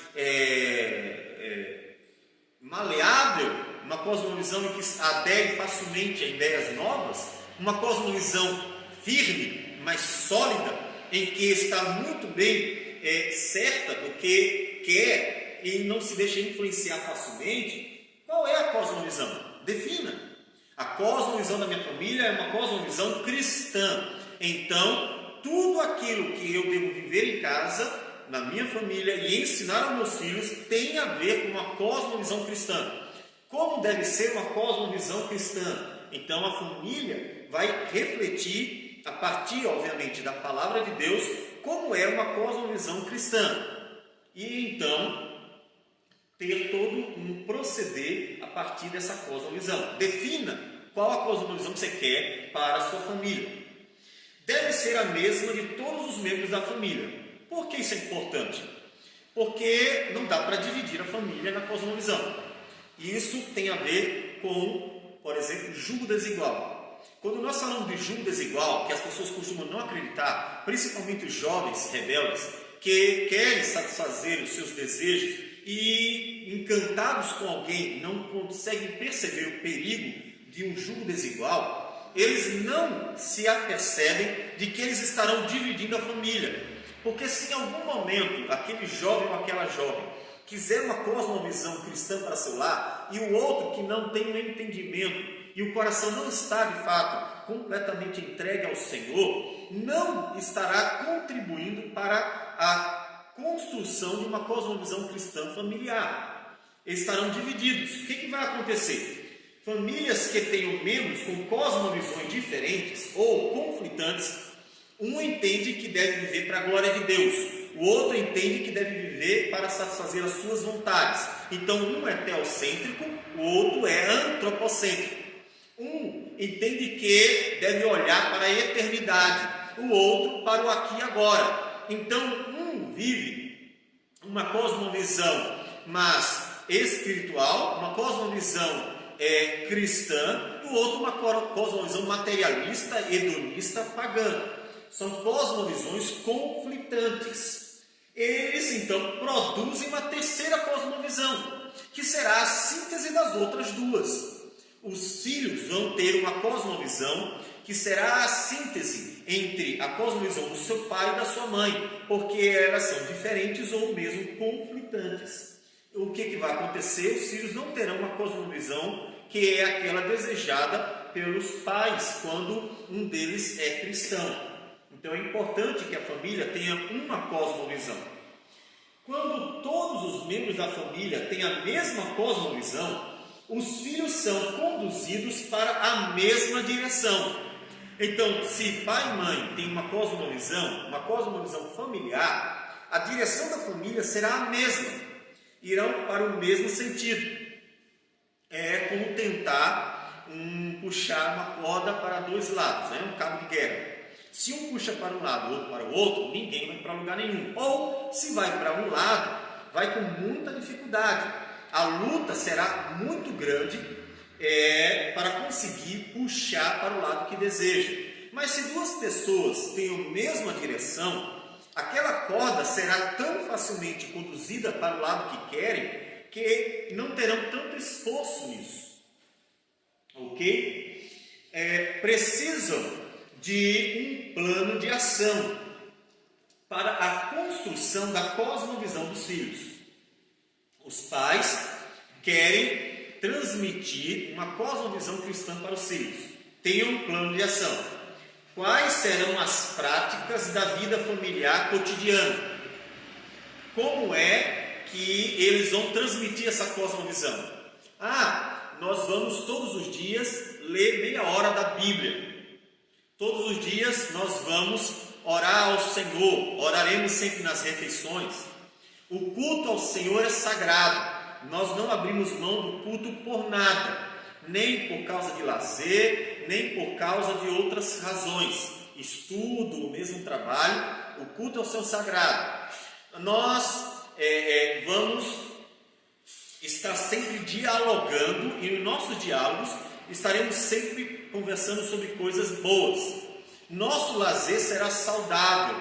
maleável? Uma cosmovisão em que adere facilmente a ideias novas? Uma cosmovisão firme, mas sólida, em que está muito bem certa do que quer e não se deixa influenciar facilmente? Qual é a cosmovisão? Defina. A cosmovisão da minha família é uma cosmovisão cristã. Então, tudo aquilo que eu devo viver em casa, na minha família, e ensinar aos meus filhos tem a ver com uma cosmovisão cristã. Como deve ser uma cosmovisão cristã? Então a família vai refletir, a partir, obviamente, da palavra de Deus, como é uma cosmovisão cristã. E então ter todo um proceder a partir dessa cosmovisão. Defina qual a cosmovisão que você quer para a sua família. Deve ser a mesma de todos os membros da família. Por que isso é importante? Porque não dá para dividir a família na cosmovisão. E isso tem a ver com, por exemplo, julgo desigual. Quando nós falamos de julgo desigual, que as pessoas costumam não acreditar, principalmente os jovens rebeldes, que querem satisfazer os seus desejos e, encantados com alguém, não conseguem perceber o perigo de um julgo desigual, eles não se apercebem de que eles estarão dividindo a família. Porque se em algum momento aquele jovem ou aquela jovem quiser uma cosmovisão cristã para seu lar, e o outro que não tem um entendimento, e o coração não está de fato completamente entregue ao Senhor, não estará contribuindo para a construção de uma cosmovisão cristã familiar. Eles estarão divididos. O que vai acontecer? Famílias que tenham membros com cosmovisões diferentes ou conflitantes, um entende que deve viver para a glória de Deus, o outro entende que deve viver para satisfazer as suas vontades. Então um é teocêntrico, o outro é antropocêntrico. Um entende que deve olhar para a eternidade, o outro para o aqui e agora. Então um vive uma cosmovisão mas espiritual, uma cosmovisão cristã, e o outro uma cosmovisão materialista, hedonista, pagã. São cosmovisões conflitantes. Eles, então, produzem uma terceira cosmovisão, que será a síntese das outras duas. Os filhos vão ter uma cosmovisão que será a síntese entre a cosmovisão do seu pai e da sua mãe, porque elas são diferentes ou mesmo conflitantes. O que vai acontecer? Os filhos não terão uma cosmovisão que é aquela desejada pelos pais, quando um deles é cristão. Então é importante que a família tenha uma cosmovisão. Quando todos os membros da família têm a mesma cosmovisão, os filhos são conduzidos para a mesma direção. Então, se pai e mãe têm uma cosmovisão familiar, a direção da família será a mesma. Irão para o mesmo sentido. É como tentar puxar uma corda para dois lados, um cabo de guerra. Se um puxa para um lado, o outro para o outro, ninguém vai para lugar nenhum. Ou, se vai para um lado, vai com muita dificuldade. A luta será muito grande para conseguir puxar para o lado que deseja. Mas se duas pessoas têm a mesma direção, aquela corda será tão facilmente conduzida para o lado que querem, que não terão tanto esforço nisso. Ok? Precisam de um plano de ação para a construção da cosmovisão dos filhos. Os pais querem transmitir uma cosmovisão cristã para os filhos. Tenham um plano de ação. Quais serão as práticas da vida familiar cotidiana? Como é que eles vão transmitir essa cosmovisão? Nós vamos todos os dias ler meia hora da Bíblia. Todos os dias nós vamos orar ao Senhor, oraremos sempre nas refeições. O culto ao Senhor é sagrado, nós não abrimos mão do culto por nada, nem por causa de lazer, nem por causa de outras razões, estudo, o mesmo trabalho, o culto ao Senhor sagrado. Nós vamos estar sempre dialogando e nos nossos diálogos estaremos sempre conversando sobre coisas boas. Nosso lazer será saudável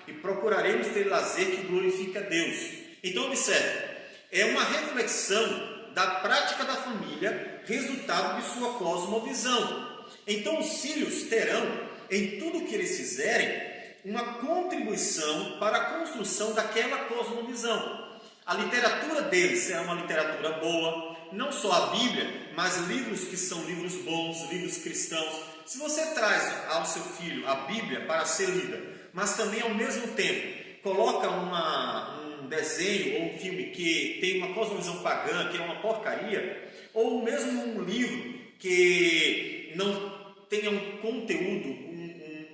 e procuraremos ter lazer que glorifique a Deus. Então observe, é uma reflexão da prática da família, resultado de sua cosmovisão. Então os filhos terão, em tudo que eles fizerem, uma contribuição para a construção daquela cosmovisão. A literatura deles será uma literatura boa, não só a Bíblia, mas livros que são livros bons, livros cristãos. Se você traz ao seu filho a Bíblia para ser lida, mas também ao mesmo tempo coloca um desenho ou um filme que tem uma cosmovisão pagã, que é uma porcaria, ou mesmo um livro que não tenha um conteúdo,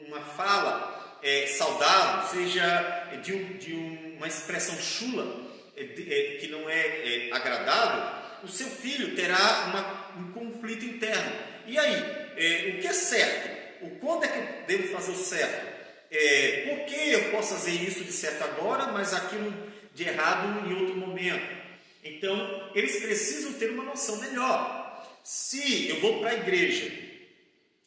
uma fala saudável, seja de uma expressão chula, que não é agradável, o seu filho terá um conflito interno. E aí, o que é certo? Quando é que eu devo fazer o certo? Por que eu posso fazer isso de certo agora, mas aquilo de errado em outro momento? Então, eles precisam ter uma noção melhor. Se eu vou para a igreja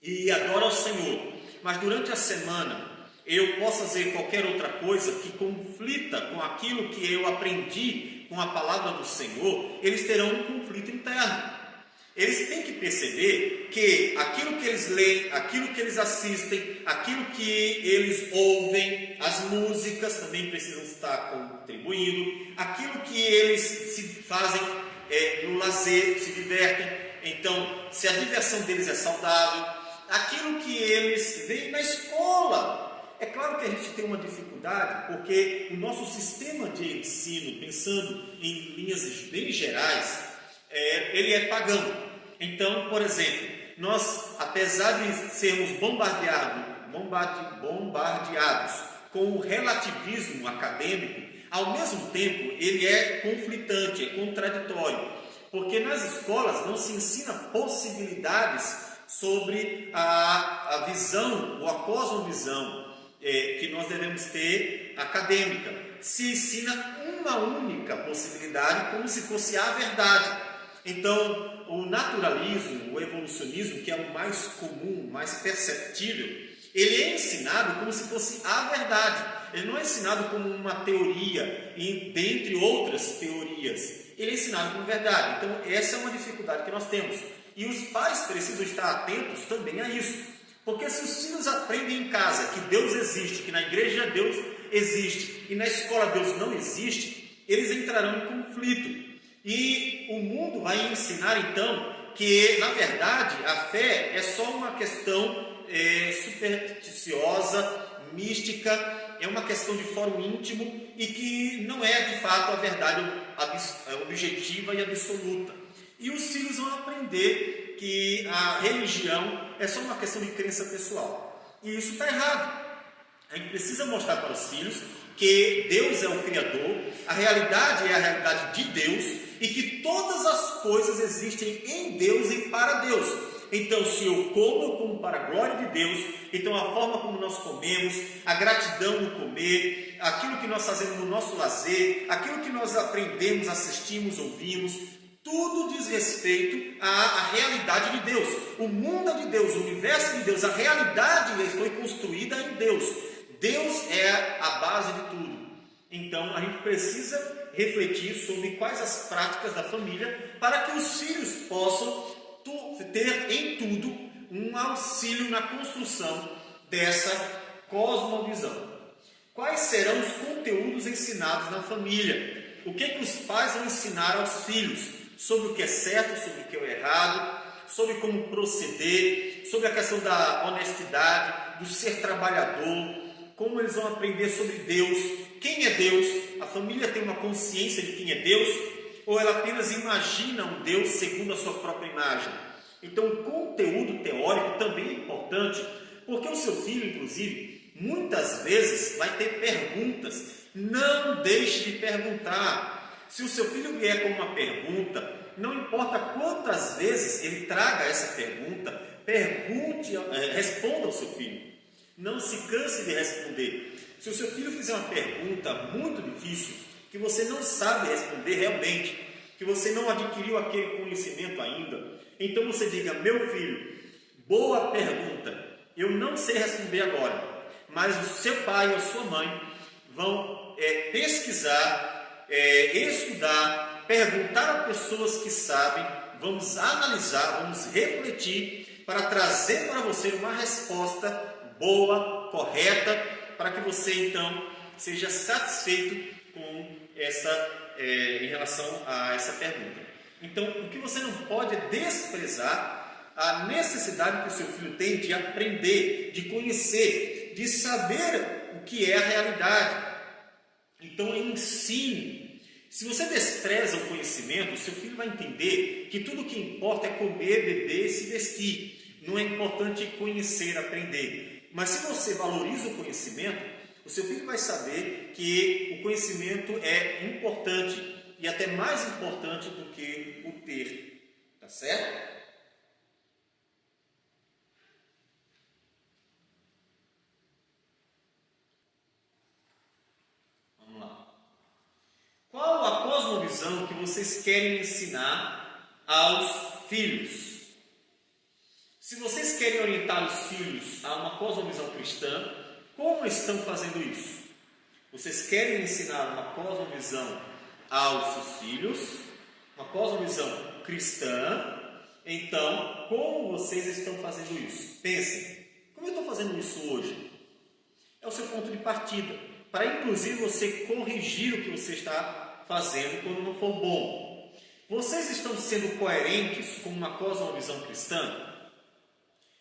e adoro ao Senhor, mas durante a semana eu posso fazer qualquer outra coisa que conflita com aquilo que eu aprendi com a palavra do Senhor, eles terão um conflito interno. Eles têm que perceber que aquilo que eles leem, aquilo que eles assistem, aquilo que eles ouvem, as músicas também precisam estar contribuindo, aquilo que eles se fazem no lazer, se divertem. Então, se a diversão deles é saudável, aquilo que eles veem na escola. É claro que a gente tem uma dificuldade, porque o nosso sistema de ensino, pensando em linhas bem gerais, ele é pagão. Então, por exemplo, nós, apesar de sermos bombardeados com o relativismo acadêmico, ao mesmo tempo ele é conflitante, é contraditório, porque nas escolas não se ensina possibilidades sobre a visão ou a cosmovisão que nós devemos ter acadêmica. Se ensina uma única possibilidade como se fosse a verdade. Então, o naturalismo, o evolucionismo, que é o mais comum, mais perceptível, ele é ensinado como se fosse a verdade. Ele não é ensinado como uma teoria, dentre outras teorias. Ele é ensinado como verdade. Então, essa é uma dificuldade que nós temos. E os pais precisam estar atentos também a isso. Porque se os filhos aprendem em casa que Deus existe, que na igreja Deus existe e na escola Deus não existe, eles entrarão em conflito. E o mundo vai ensinar então que, na verdade, a fé é só uma questão supersticiosa, mística, é uma questão de fórum íntimo e que não é de fato a verdade objetiva e absoluta. E os filhos vão aprender que a religião é só uma questão de crença pessoal. E isso está errado. A gente precisa mostrar para os filhos que Deus é o Criador, a realidade é a realidade de Deus e que todas as coisas existem em Deus e para Deus. Então, se eu como para a glória de Deus. Então, a forma como nós comemos, a gratidão no comer, aquilo que nós fazemos no nosso lazer, aquilo que nós aprendemos, assistimos, ouvimos, tudo diz respeito à realidade de Deus. O mundo é de Deus, o universo é de Deus, a realidade foi construída em Deus. Deus é a base de tudo. Então a gente precisa refletir sobre quais as práticas da família para que os filhos possam ter em tudo um auxílio na construção dessa cosmovisão. Quais serão os conteúdos ensinados na família? O que os pais vão ensinar aos filhos sobre o que é certo, sobre o que é errado, sobre como proceder, sobre a questão da honestidade, do ser trabalhador, como eles vão aprender sobre Deus, quem é Deus, a família tem uma consciência de quem é Deus, ou ela apenas imagina um Deus segundo a sua própria imagem. Então o conteúdo teórico também é importante, porque o seu filho, inclusive, muitas vezes vai ter perguntas. Não deixe de perguntar. Se o seu filho vier com uma pergunta, não importa quantas vezes ele traga essa pergunta, responda ao seu filho. Não se canse de responder. Se o seu filho fizer uma pergunta muito difícil, que você não sabe responder realmente, que você não adquiriu aquele conhecimento ainda, então você diga: meu filho, boa pergunta, eu não sei responder agora, mas o seu pai ou a sua mãe vão pesquisar, estudar, perguntar a pessoas que sabem, vamos analisar, vamos refletir para trazer para você uma resposta boa, correta, para que você então seja satisfeito com em relação a essa pergunta. Então, o que você não pode é desprezar a necessidade que o seu filho tem de aprender, de conhecer, de saber o que é a realidade. Então, ensine. Se você despreza o conhecimento, o seu filho vai entender que tudo o que importa é comer, beber e se vestir. Não é importante conhecer, aprender. Mas se você valoriza o conhecimento, o seu filho vai saber que o conhecimento é importante e até mais importante do que o ter. Tá certo? Vamos lá. Qual a cosmovisão que vocês querem ensinar aos filhos? Se vocês querem orientar os filhos a uma cosmovisão cristã, como estão fazendo isso? Vocês querem ensinar uma cosmovisão aos seus filhos, uma cosmovisão cristã, então, como vocês estão fazendo isso? Pensem, como eu estou fazendo isso hoje? É o seu ponto de partida, para inclusive você corrigir o que você está fazendo quando não for bom. Vocês estão sendo coerentes com uma cosmovisão cristã?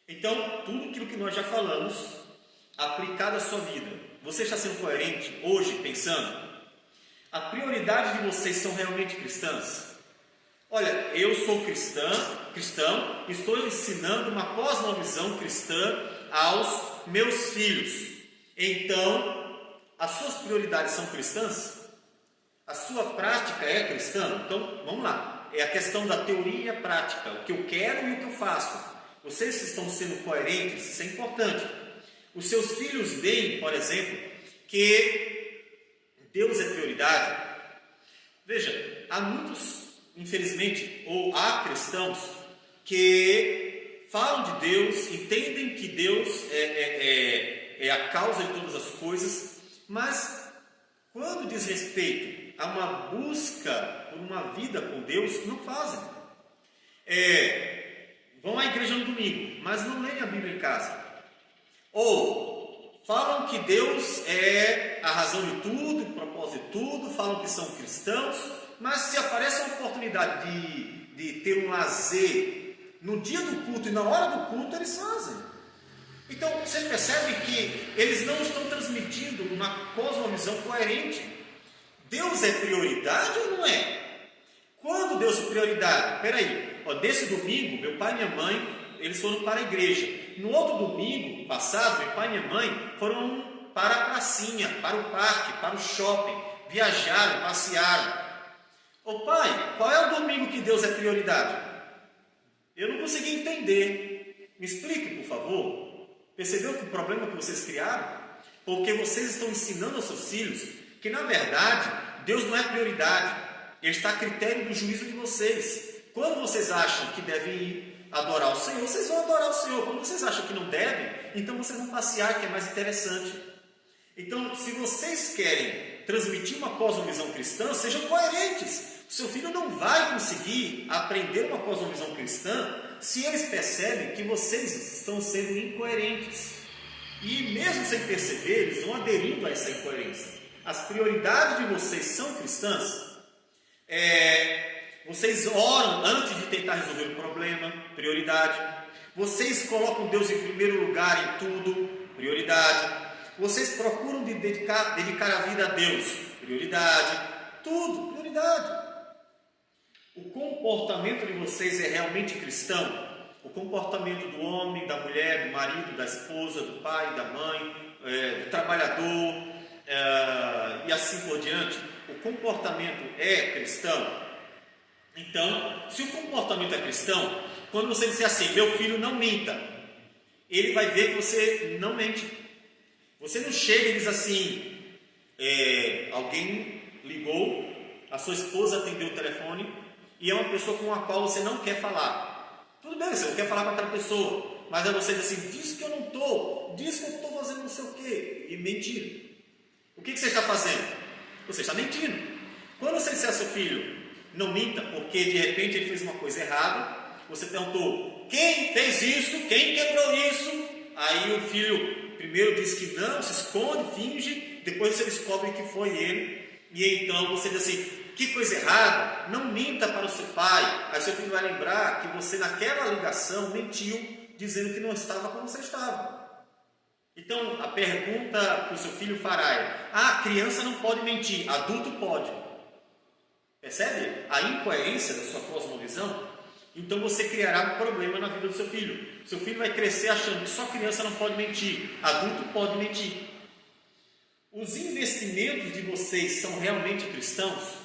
Então, tudo aquilo que nós já falamos, aplicado à sua vida, você está sendo coerente hoje, pensando? A prioridade de vocês são realmente cristãs? Olha, eu sou cristão, estou ensinando uma cosmovisão cristã aos meus filhos. Então, as suas prioridades são cristãs? A sua prática é cristã? Então, vamos lá. É a questão da teoria e a prática, o que eu quero e o que eu faço. Vocês estão sendo coerentes? Isso é importante. Os seus filhos veem, por exemplo, que Deus é prioridade. Veja, há muitos, infelizmente, ou há cristãos que falam de Deus, entendem que Deus é a causa de todas as coisas, mas quando diz respeito a uma busca por uma vida com Deus, não fazem. Vão à igreja no domingo, mas não leem a Bíblia em casa. Ou falam que Deus é a razão de tudo, o propósito de tudo, falam que são cristãos, mas se aparece a oportunidade de ter um lazer no dia do culto e na hora do culto, eles fazem. Então, vocês percebem que eles não estão transmitindo uma cosmovisão coerente. Deus é prioridade ou não é? Quando Deus é prioridade? Peraí, desse domingo, meu pai e minha mãe, eles foram para a igreja. No outro domingo passado, meu pai e minha mãe foram para a pracinha, para o parque, para o shopping, viajaram, passearam. Ô pai, qual é o domingo que Deus é prioridade? Eu não consegui entender. Me explique, por favor. Percebeu que o problema que vocês criaram? Porque vocês estão ensinando aos seus filhos que, na verdade, Deus não é prioridade. Ele está a critério do juízo de vocês. Quando vocês acham que devem ir adorar o Senhor, vocês vão adorar o Senhor. Quando vocês acham que não devem, então vocês vão passear, que é mais interessante. Então, se vocês querem transmitir uma cosmovisão cristã, sejam coerentes. O seu filho não vai conseguir aprender uma cosmovisão cristã se eles percebem que vocês estão sendo incoerentes. E mesmo sem perceber, eles vão aderindo a essa incoerência. As prioridades de vocês são cristãs? Vocês oram antes de tentar resolver o problema? Prioridade. Vocês colocam Deus em primeiro lugar em tudo? Prioridade. Vocês procuram dedicar a vida a Deus? Prioridade. Tudo, prioridade. O comportamento de vocês é realmente cristão? O comportamento do homem, da mulher, do marido, da esposa, do pai, da mãe, do trabalhador, e assim por diante, o comportamento é cristão? Então, se o comportamento é cristão, quando você disser assim, meu filho não minta, ele vai ver que você não mente. Você não chega e diz assim, alguém ligou, a sua esposa atendeu o telefone e é uma pessoa com a qual você não quer falar. Tudo bem, você não quer falar com aquela pessoa, mas aí você diz assim, diz que eu não estou, diz que eu estou fazendo não sei o quê, e mentira. O que você está fazendo? Você está mentindo. Quando você disser ao seu filho, não minta, porque de repente ele fez uma coisa errada, você perguntou, quem fez isso? Quem quebrou isso? Aí o filho primeiro diz que não, se esconde, finge, depois você descobre que foi ele, e então você diz assim, que coisa errada, não minta para o seu pai. Aí seu filho vai lembrar que você naquela ligação mentiu, dizendo que não estava como você estava. Então a pergunta que o seu filho fará é, criança não pode mentir, adulto pode. Percebe a incoerência da sua cosmovisão? Então você criará um problema na vida do seu filho. Seu filho vai crescer achando que só criança não pode mentir, adulto pode mentir. Os investimentos de vocês são realmente cristãos?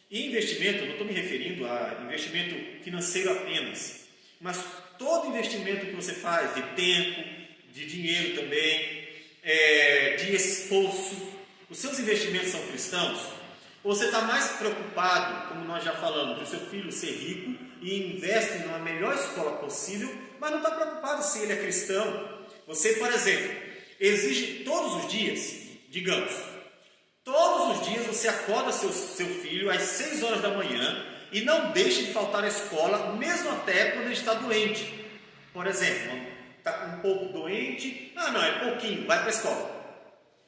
E investimento, eu não estou me referindo a investimento financeiro apenas, mas todo investimento que você faz, de tempo, de dinheiro também, de esforço, os seus investimentos são cristãos? Ou você está mais preocupado, como nós já falamos, do seu filho ser rico e investe numa melhor escola possível, mas não está preocupado se ele é cristão? Você, por exemplo, exige todos os dias, digamos, todos os dias você acorda seu filho às 6 horas da manhã e não deixa de faltar à escola, mesmo até quando ele está doente. Por exemplo, está um pouco doente, não, é pouquinho, vai para a escola.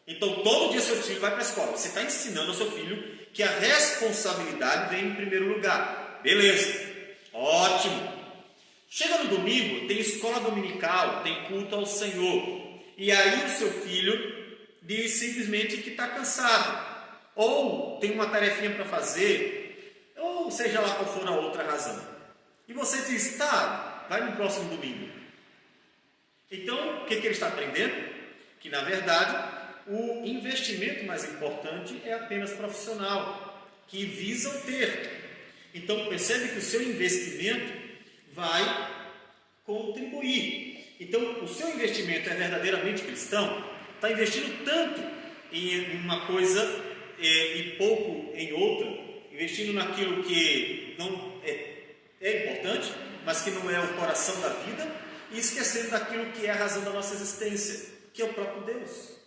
Então, todo dia seu filho vai para a escola. Você está ensinando ao seu filho que a responsabilidade vem em primeiro lugar. Beleza, ótimo. Chega no domingo, tem escola dominical, tem culto ao Senhor. E aí o seu filho diz simplesmente que está cansado, ou tem uma tarefinha para fazer, ou seja lá qual for a outra razão. E você diz, tá, vai no próximo domingo. Então, o que ele está aprendendo? Que, na verdade, o investimento mais importante é apenas profissional, que visa o ter. Então, percebe que o seu investimento vai contribuir. Então, o seu investimento é verdadeiramente cristão? Está investindo tanto em uma coisa e pouco em outra, investindo naquilo que não é importante, mas que não é o coração da vida, e esquecendo daquilo que é a razão da nossa existência, que é o próprio Deus.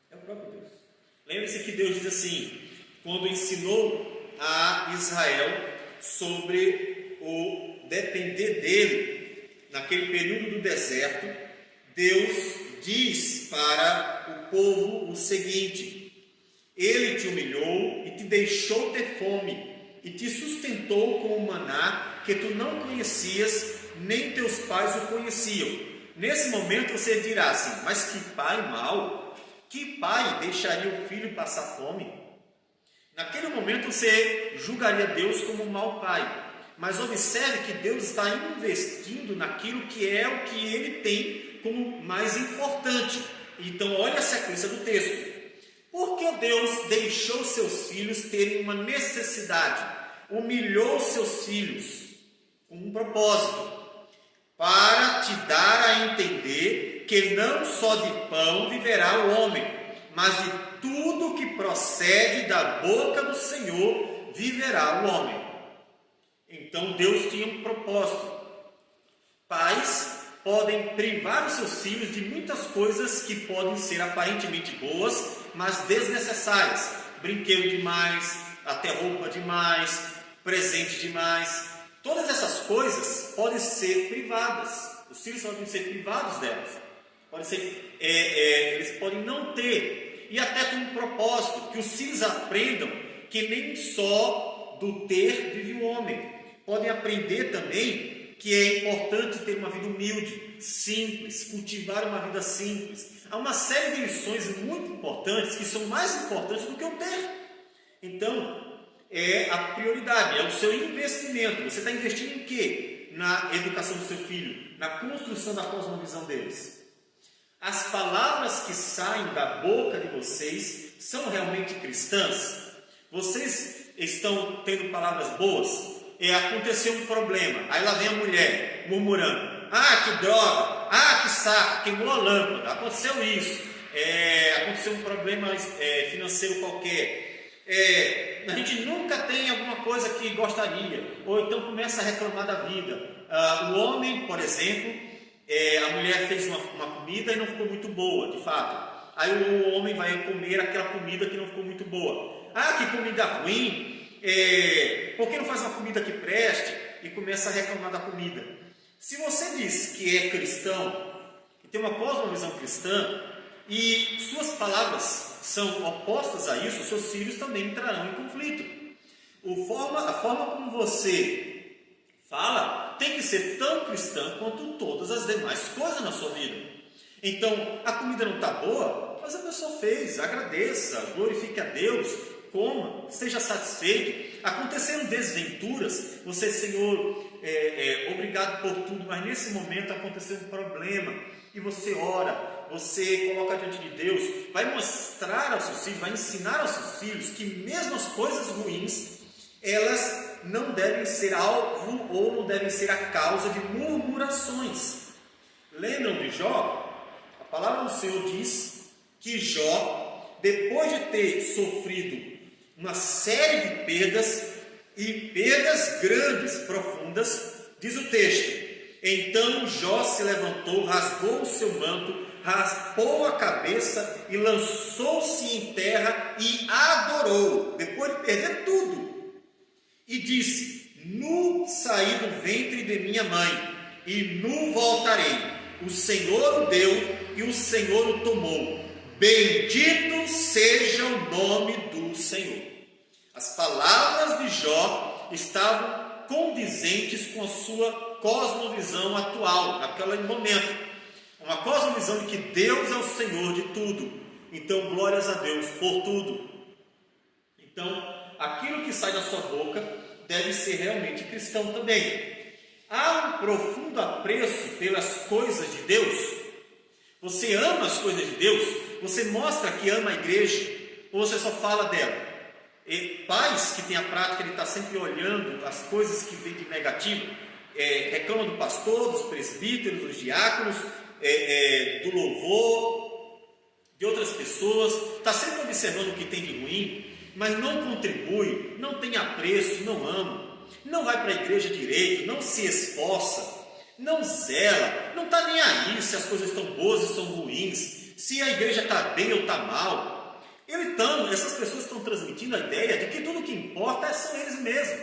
É o próprio Deus. Lembre-se que Deus diz assim, quando ensinou a Israel sobre o depender dele, naquele período do deserto, Deus diz para o povo o seguinte, ele te humilhou e te deixou ter fome, e te sustentou com o maná que tu não conhecias, nem teus pais o conheciam. Nesse momento você dirá assim, mas que pai mau, que pai deixaria o filho passar fome? Naquele momento você julgaria Deus como um mau pai, mas observe que Deus está investindo naquilo que é o que ele tem como mais importante. Então olha a sequência do texto. Porque Deus deixou seus filhos terem uma necessidade, humilhou seus filhos com um propósito, para te dar a entender que não só de pão viverá o homem, mas de tudo que procede da boca do Senhor viverá o homem. Então Deus tinha um propósito. Pais podem privar os seus filhos de muitas coisas que podem ser aparentemente boas, mas desnecessárias. Brinquedo demais, até roupa demais, presente demais. Todas essas coisas podem ser privadas. Os filhos podem ser privados delas. Podem ser, eles podem não ter. E até com um propósito, que os filhos aprendam que nem só do ter vive o homem. Podem aprender também que é importante ter uma vida humilde, simples, cultivar uma vida simples. Há uma série de lições muito importantes que são mais importantes do que o ter. Então, é a prioridade, é o seu investimento. Você está investindo em quê? Na educação do seu filho, na construção da cosmovisão deles. As palavras que saem da boca de vocês são realmente cristãs? Vocês estão tendo palavras boas? Aconteceu um problema, aí lá vem a mulher murmurando: ah, que droga, ah, que saco, queimou a lâmpada, aconteceu isso, aconteceu um problema financeiro qualquer, a gente nunca tem alguma coisa que gostaria, ou então começa a reclamar da vida. O homem, por exemplo, a mulher fez uma comida e não ficou muito boa, de fato, aí o homem vai comer aquela comida que não ficou muito boa. Ah, que comida ruim! Por que não faz uma comida que preste? E começa a reclamar da comida. Se você diz que é cristão, que tem uma cosmovisão cristã, e suas palavras são opostas a isso, seus filhos também entrarão em conflito. A forma como você fala tem que ser tão cristã quanto todas as demais coisas na sua vida. Então, a comida não está boa, mas a pessoa fez, agradeça, glorifique a Deus, coma, esteja satisfeito. Aconteceram desventuras, você, Senhor, obrigado por tudo, mas nesse momento aconteceu um problema, e você ora, você coloca diante de Deus, vai mostrar aos seus filhos, vai ensinar aos seus filhos que mesmo as coisas ruins, elas não devem ser alvo ou não devem ser a causa de murmurações. Lembram de Jó? A palavra do Senhor diz que Jó, depois de ter sofrido uma série de perdas, e perdas grandes, profundas, diz o texto: então Jó se levantou, rasgou o seu manto, raspou a cabeça e lançou-se em terra e adorou, depois de perder tudo, e disse: nu saí do ventre de minha mãe, e nu voltarei. O Senhor o deu e o Senhor o tomou. Bendito seja o nome do Senhor. As palavras de Jó estavam condizentes com a sua cosmovisão atual, naquele momento. Uma cosmovisão de que Deus é o Senhor de tudo. Então, glórias a Deus por tudo. Então, aquilo que sai da sua boca deve ser realmente cristão também. Há um profundo apreço pelas coisas de Deus. Você ama as coisas de Deus? Você mostra que ama a igreja? Ou você só fala dela? E pais que têm a prática de estar sempre olhando as coisas que vêm de negativo, reclamam do pastor, dos presbíteros, dos diáconos, do louvor, de outras pessoas, está sempre observando o que tem de ruim, mas não contribui, não tem apreço, não ama, não vai para a igreja direito, não se esforça, não zela, não está nem aí se as coisas estão boas ou estão ruins, se a igreja está bem ou está mal. Então, essas pessoas estão transmitindo a ideia de que tudo o que importa são eles mesmos.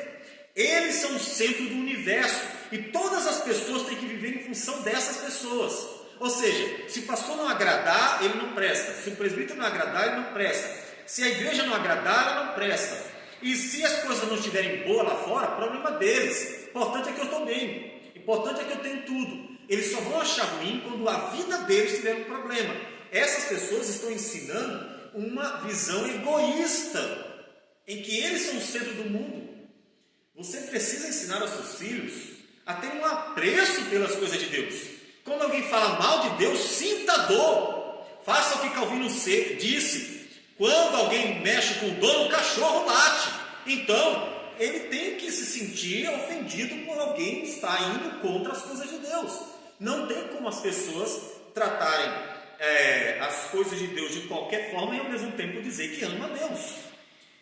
Eles são o centro do universo e todas as pessoas têm que viver em função dessas pessoas. Ou seja, se o pastor não agradar, ele não presta. Se o presbítero não agradar, ele não presta. Se a igreja não agradar, ela não presta. E se as coisas não estiverem boas lá fora, problema deles. O importante é que eu estou bem. O importante é que eu tenho tudo. Eles só vão achar ruim quando a vida deles tiver um problema. Essas pessoas estão ensinando uma visão egoísta, em que eles são o centro do mundo. Você precisa ensinar aos seus filhos a ter um apreço pelas coisas de Deus. Quando alguém fala mal de Deus, sinta dor. Faça o que Calvino disse: quando alguém mexe com dor, o cachorro late. Então, ele tem que se sentir ofendido por alguém estar indo contra as coisas de Deus. Não tem como as pessoas tratarem as coisas de Deus de qualquer forma e ao mesmo tempo dizer que ama a Deus.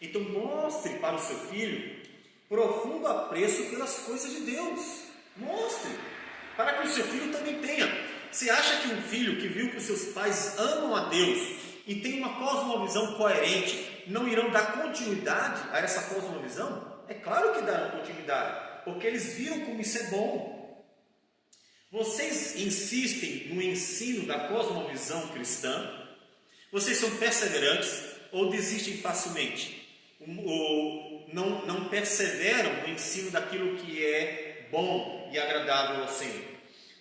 Então mostre para o seu filho profundo apreço pelas coisas de Deus. Mostre, para que o seu filho também tenha. Você acha que um filho que viu que os seus pais amam a Deus e tem uma cosmovisão coerente não irão dar continuidade a essa cosmovisão? É claro que darão continuidade, porque eles viram como isso é bom. Vocês insistem no ensino da cosmovisão cristã? Vocês são perseverantes ou desistem facilmente? Ou não perseveram no ensino daquilo que é bom e agradável ao Senhor?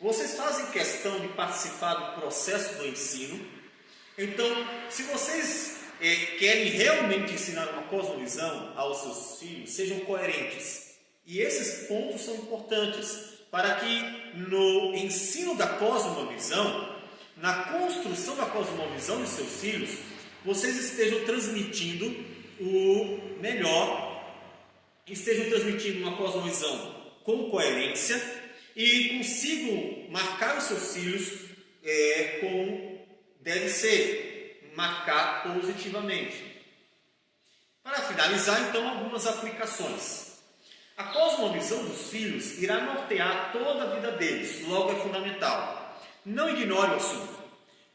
Vocês fazem questão de participar do processo do ensino? Então, se vocês querem realmente ensinar uma cosmovisão aos seus filhos, sejam coerentes. E esses pontos são importantes para que no ensino da cosmovisão, na construção da cosmovisão dos seus filhos, vocês estejam transmitindo o melhor, estejam transmitindo uma cosmovisão com coerência e consigam marcar os seus filhos como deve ser, marcar positivamente. Para finalizar, então, algumas aplicações. A cosmovisão dos filhos irá nortear toda a vida deles, logo é fundamental. Não ignore o assunto.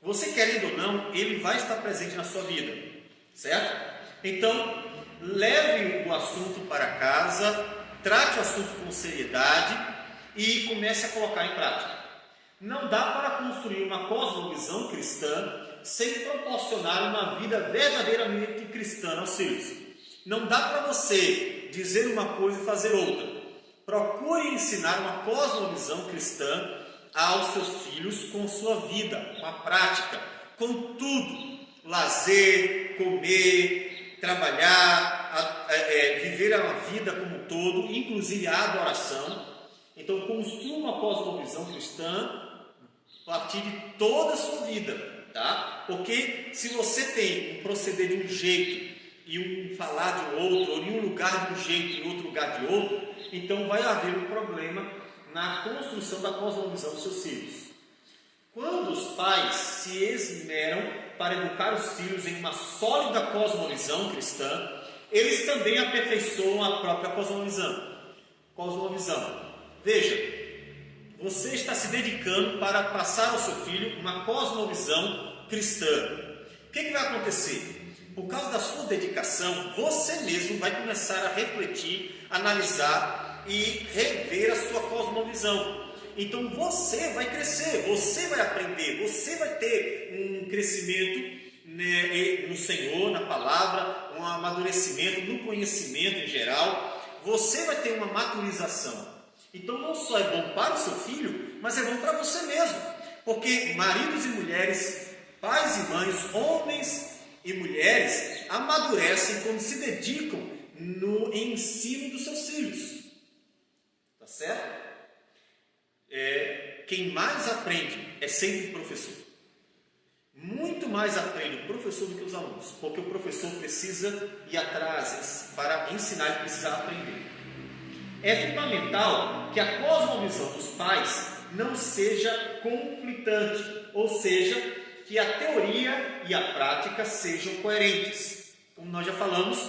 Você querendo ou não, ele vai estar presente na sua vida, certo? Então, leve o assunto para casa, trate o assunto com seriedade e comece a colocar em prática. Não dá para construir uma cosmovisão cristã sem proporcionar uma vida verdadeiramente cristã aos filhos. Não dá para você dizer uma coisa e fazer outra. Procure ensinar uma cosmovisão cristã aos seus filhos com sua vida, com a prática, com tudo. Lazer, comer, trabalhar, viver a vida como um todo, inclusive a adoração. Então, construa uma cosmovisão cristã a partir de toda a sua vida, tá? Porque se você tem um proceder de um jeito e um falar de outro, ou em um lugar de um jeito e em outro lugar de outro, então vai haver um problema na construção da cosmovisão dos seus filhos. Quando os pais se esmeram para educar os filhos em uma sólida cosmovisão cristã, eles também aperfeiçoam a própria cosmovisão. Veja, você está se dedicando para passar ao seu filho uma cosmovisão cristã. O que vai acontecer? Por causa da sua dedicação, você mesmo vai começar a refletir, analisar e rever a sua cosmovisão. Então você vai crescer, você vai aprender, você vai ter um crescimento no Senhor, na palavra, um amadurecimento no conhecimento em geral. Você vai ter uma maturização. Então não só é bom para o seu filho, mas é bom para você mesmo. Porque maridos e mulheres, pais e mães, homens e mulheres amadurecem quando se dedicam no ensino dos seus filhos. Tá certo? Quem mais aprende é sempre o professor. Muito mais aprende o professor do que os alunos, porque o professor precisa ir atrás para ensinar, ele precisa aprender. É fundamental que a cosmovisão dos pais não seja conflitante, ou seja, que a teoria e a prática sejam coerentes. Como nós já falamos,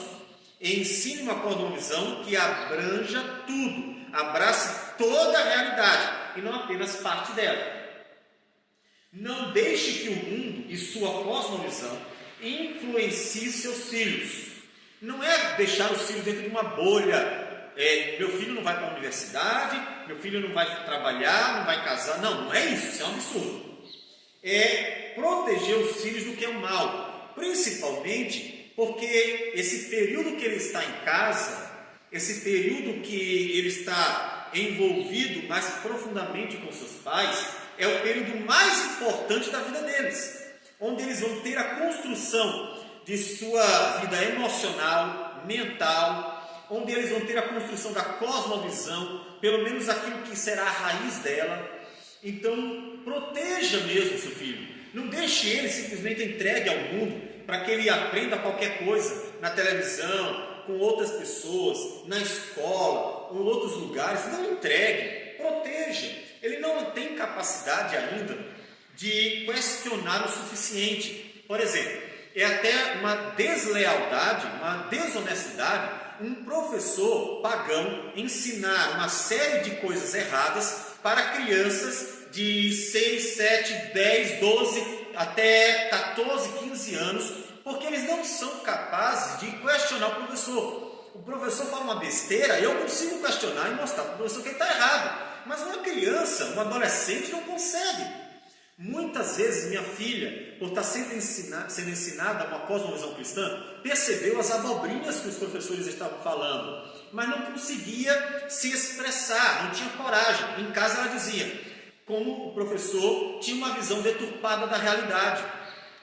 ensine uma cosmovisão que abranja tudo, abrace toda a realidade e não apenas parte dela. Não deixe que o mundo e sua cosmovisão influencie seus filhos. Não é deixar os filhos dentro de uma bolha. Meu filho não vai para a universidade, meu filho não vai trabalhar, não vai casar. Não é isso, isso é um absurdo. É proteger os filhos do que é o mal, principalmente porque esse período que ele está em casa, esse período que ele está envolvido mais profundamente com seus pais, é o período mais importante da vida deles, onde eles vão ter a construção de sua vida emocional, mental, onde eles vão ter a construção da cosmovisão, pelo menos aquilo que será a raiz dela. Então, proteja mesmo seu filho. Não deixe ele simplesmente entregue ao mundo para que ele aprenda qualquer coisa na televisão, com outras pessoas, na escola, ou em outros lugares. Não entregue, proteja. Ele não tem capacidade ainda de questionar o suficiente. Por exemplo, é até uma deslealdade, uma desonestidade um professor pagão ensinar uma série de coisas erradas para crianças de 6, 7, 10, 12, até 14, 15 anos, porque eles não são capazes de questionar o professor. O professor fala uma besteira, eu consigo questionar e mostrar para o professor que ele está errado. Mas uma criança, um adolescente não consegue. Muitas vezes minha filha, por estar sendo ensinada uma cosmovisão cristã, percebeu as abobrinhas que os professores estavam falando, mas não conseguia se expressar, não tinha coragem. Em casa ela dizia, como o professor tinha uma visão deturpada da realidade.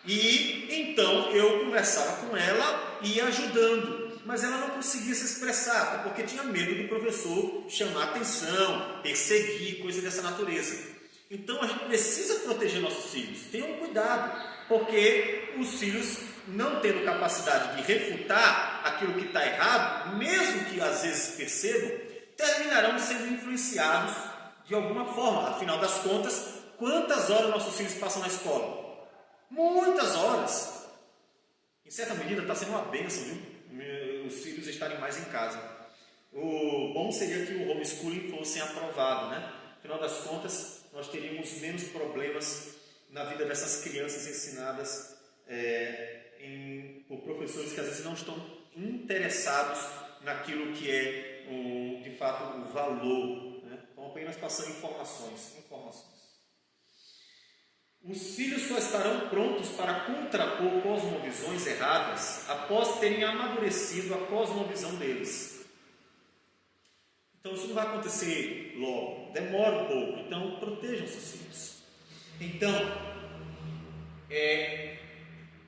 E então eu conversava com ela e ia ajudando, mas ela não conseguia se expressar, porque tinha medo do professor chamar atenção, perseguir, coisa dessa natureza. Então a gente precisa proteger nossos filhos. Tenham cuidado, porque os filhos, não tendo capacidade de refutar aquilo que está errado, mesmo que às vezes percebam, terminarão sendo influenciados de alguma forma. Afinal das contas, quantas horas nossos filhos passam na escola? Muitas horas. Em certa medida está sendo uma bênção, viu? Os filhos estarem mais em casa. O bom seria que o homeschooling fosse aprovado, né? Afinal das contas, nós teríamos menos problemas na vida dessas crianças ensinadas por professores que às vezes não estão interessados naquilo que é, de fato, o valor, né? Estão apenas passando informações. Os filhos só estarão prontos para contrapor cosmovisões erradas após terem amadurecido a cosmovisão deles. Então isso não vai acontecer logo, demora um pouco, então protejam seus filhos. Então,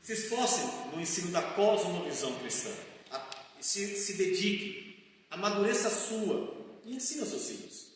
se esforcem no ensino da cosmovisão cristã, se dedique, amadureça a sua e ensine aos seus filhos.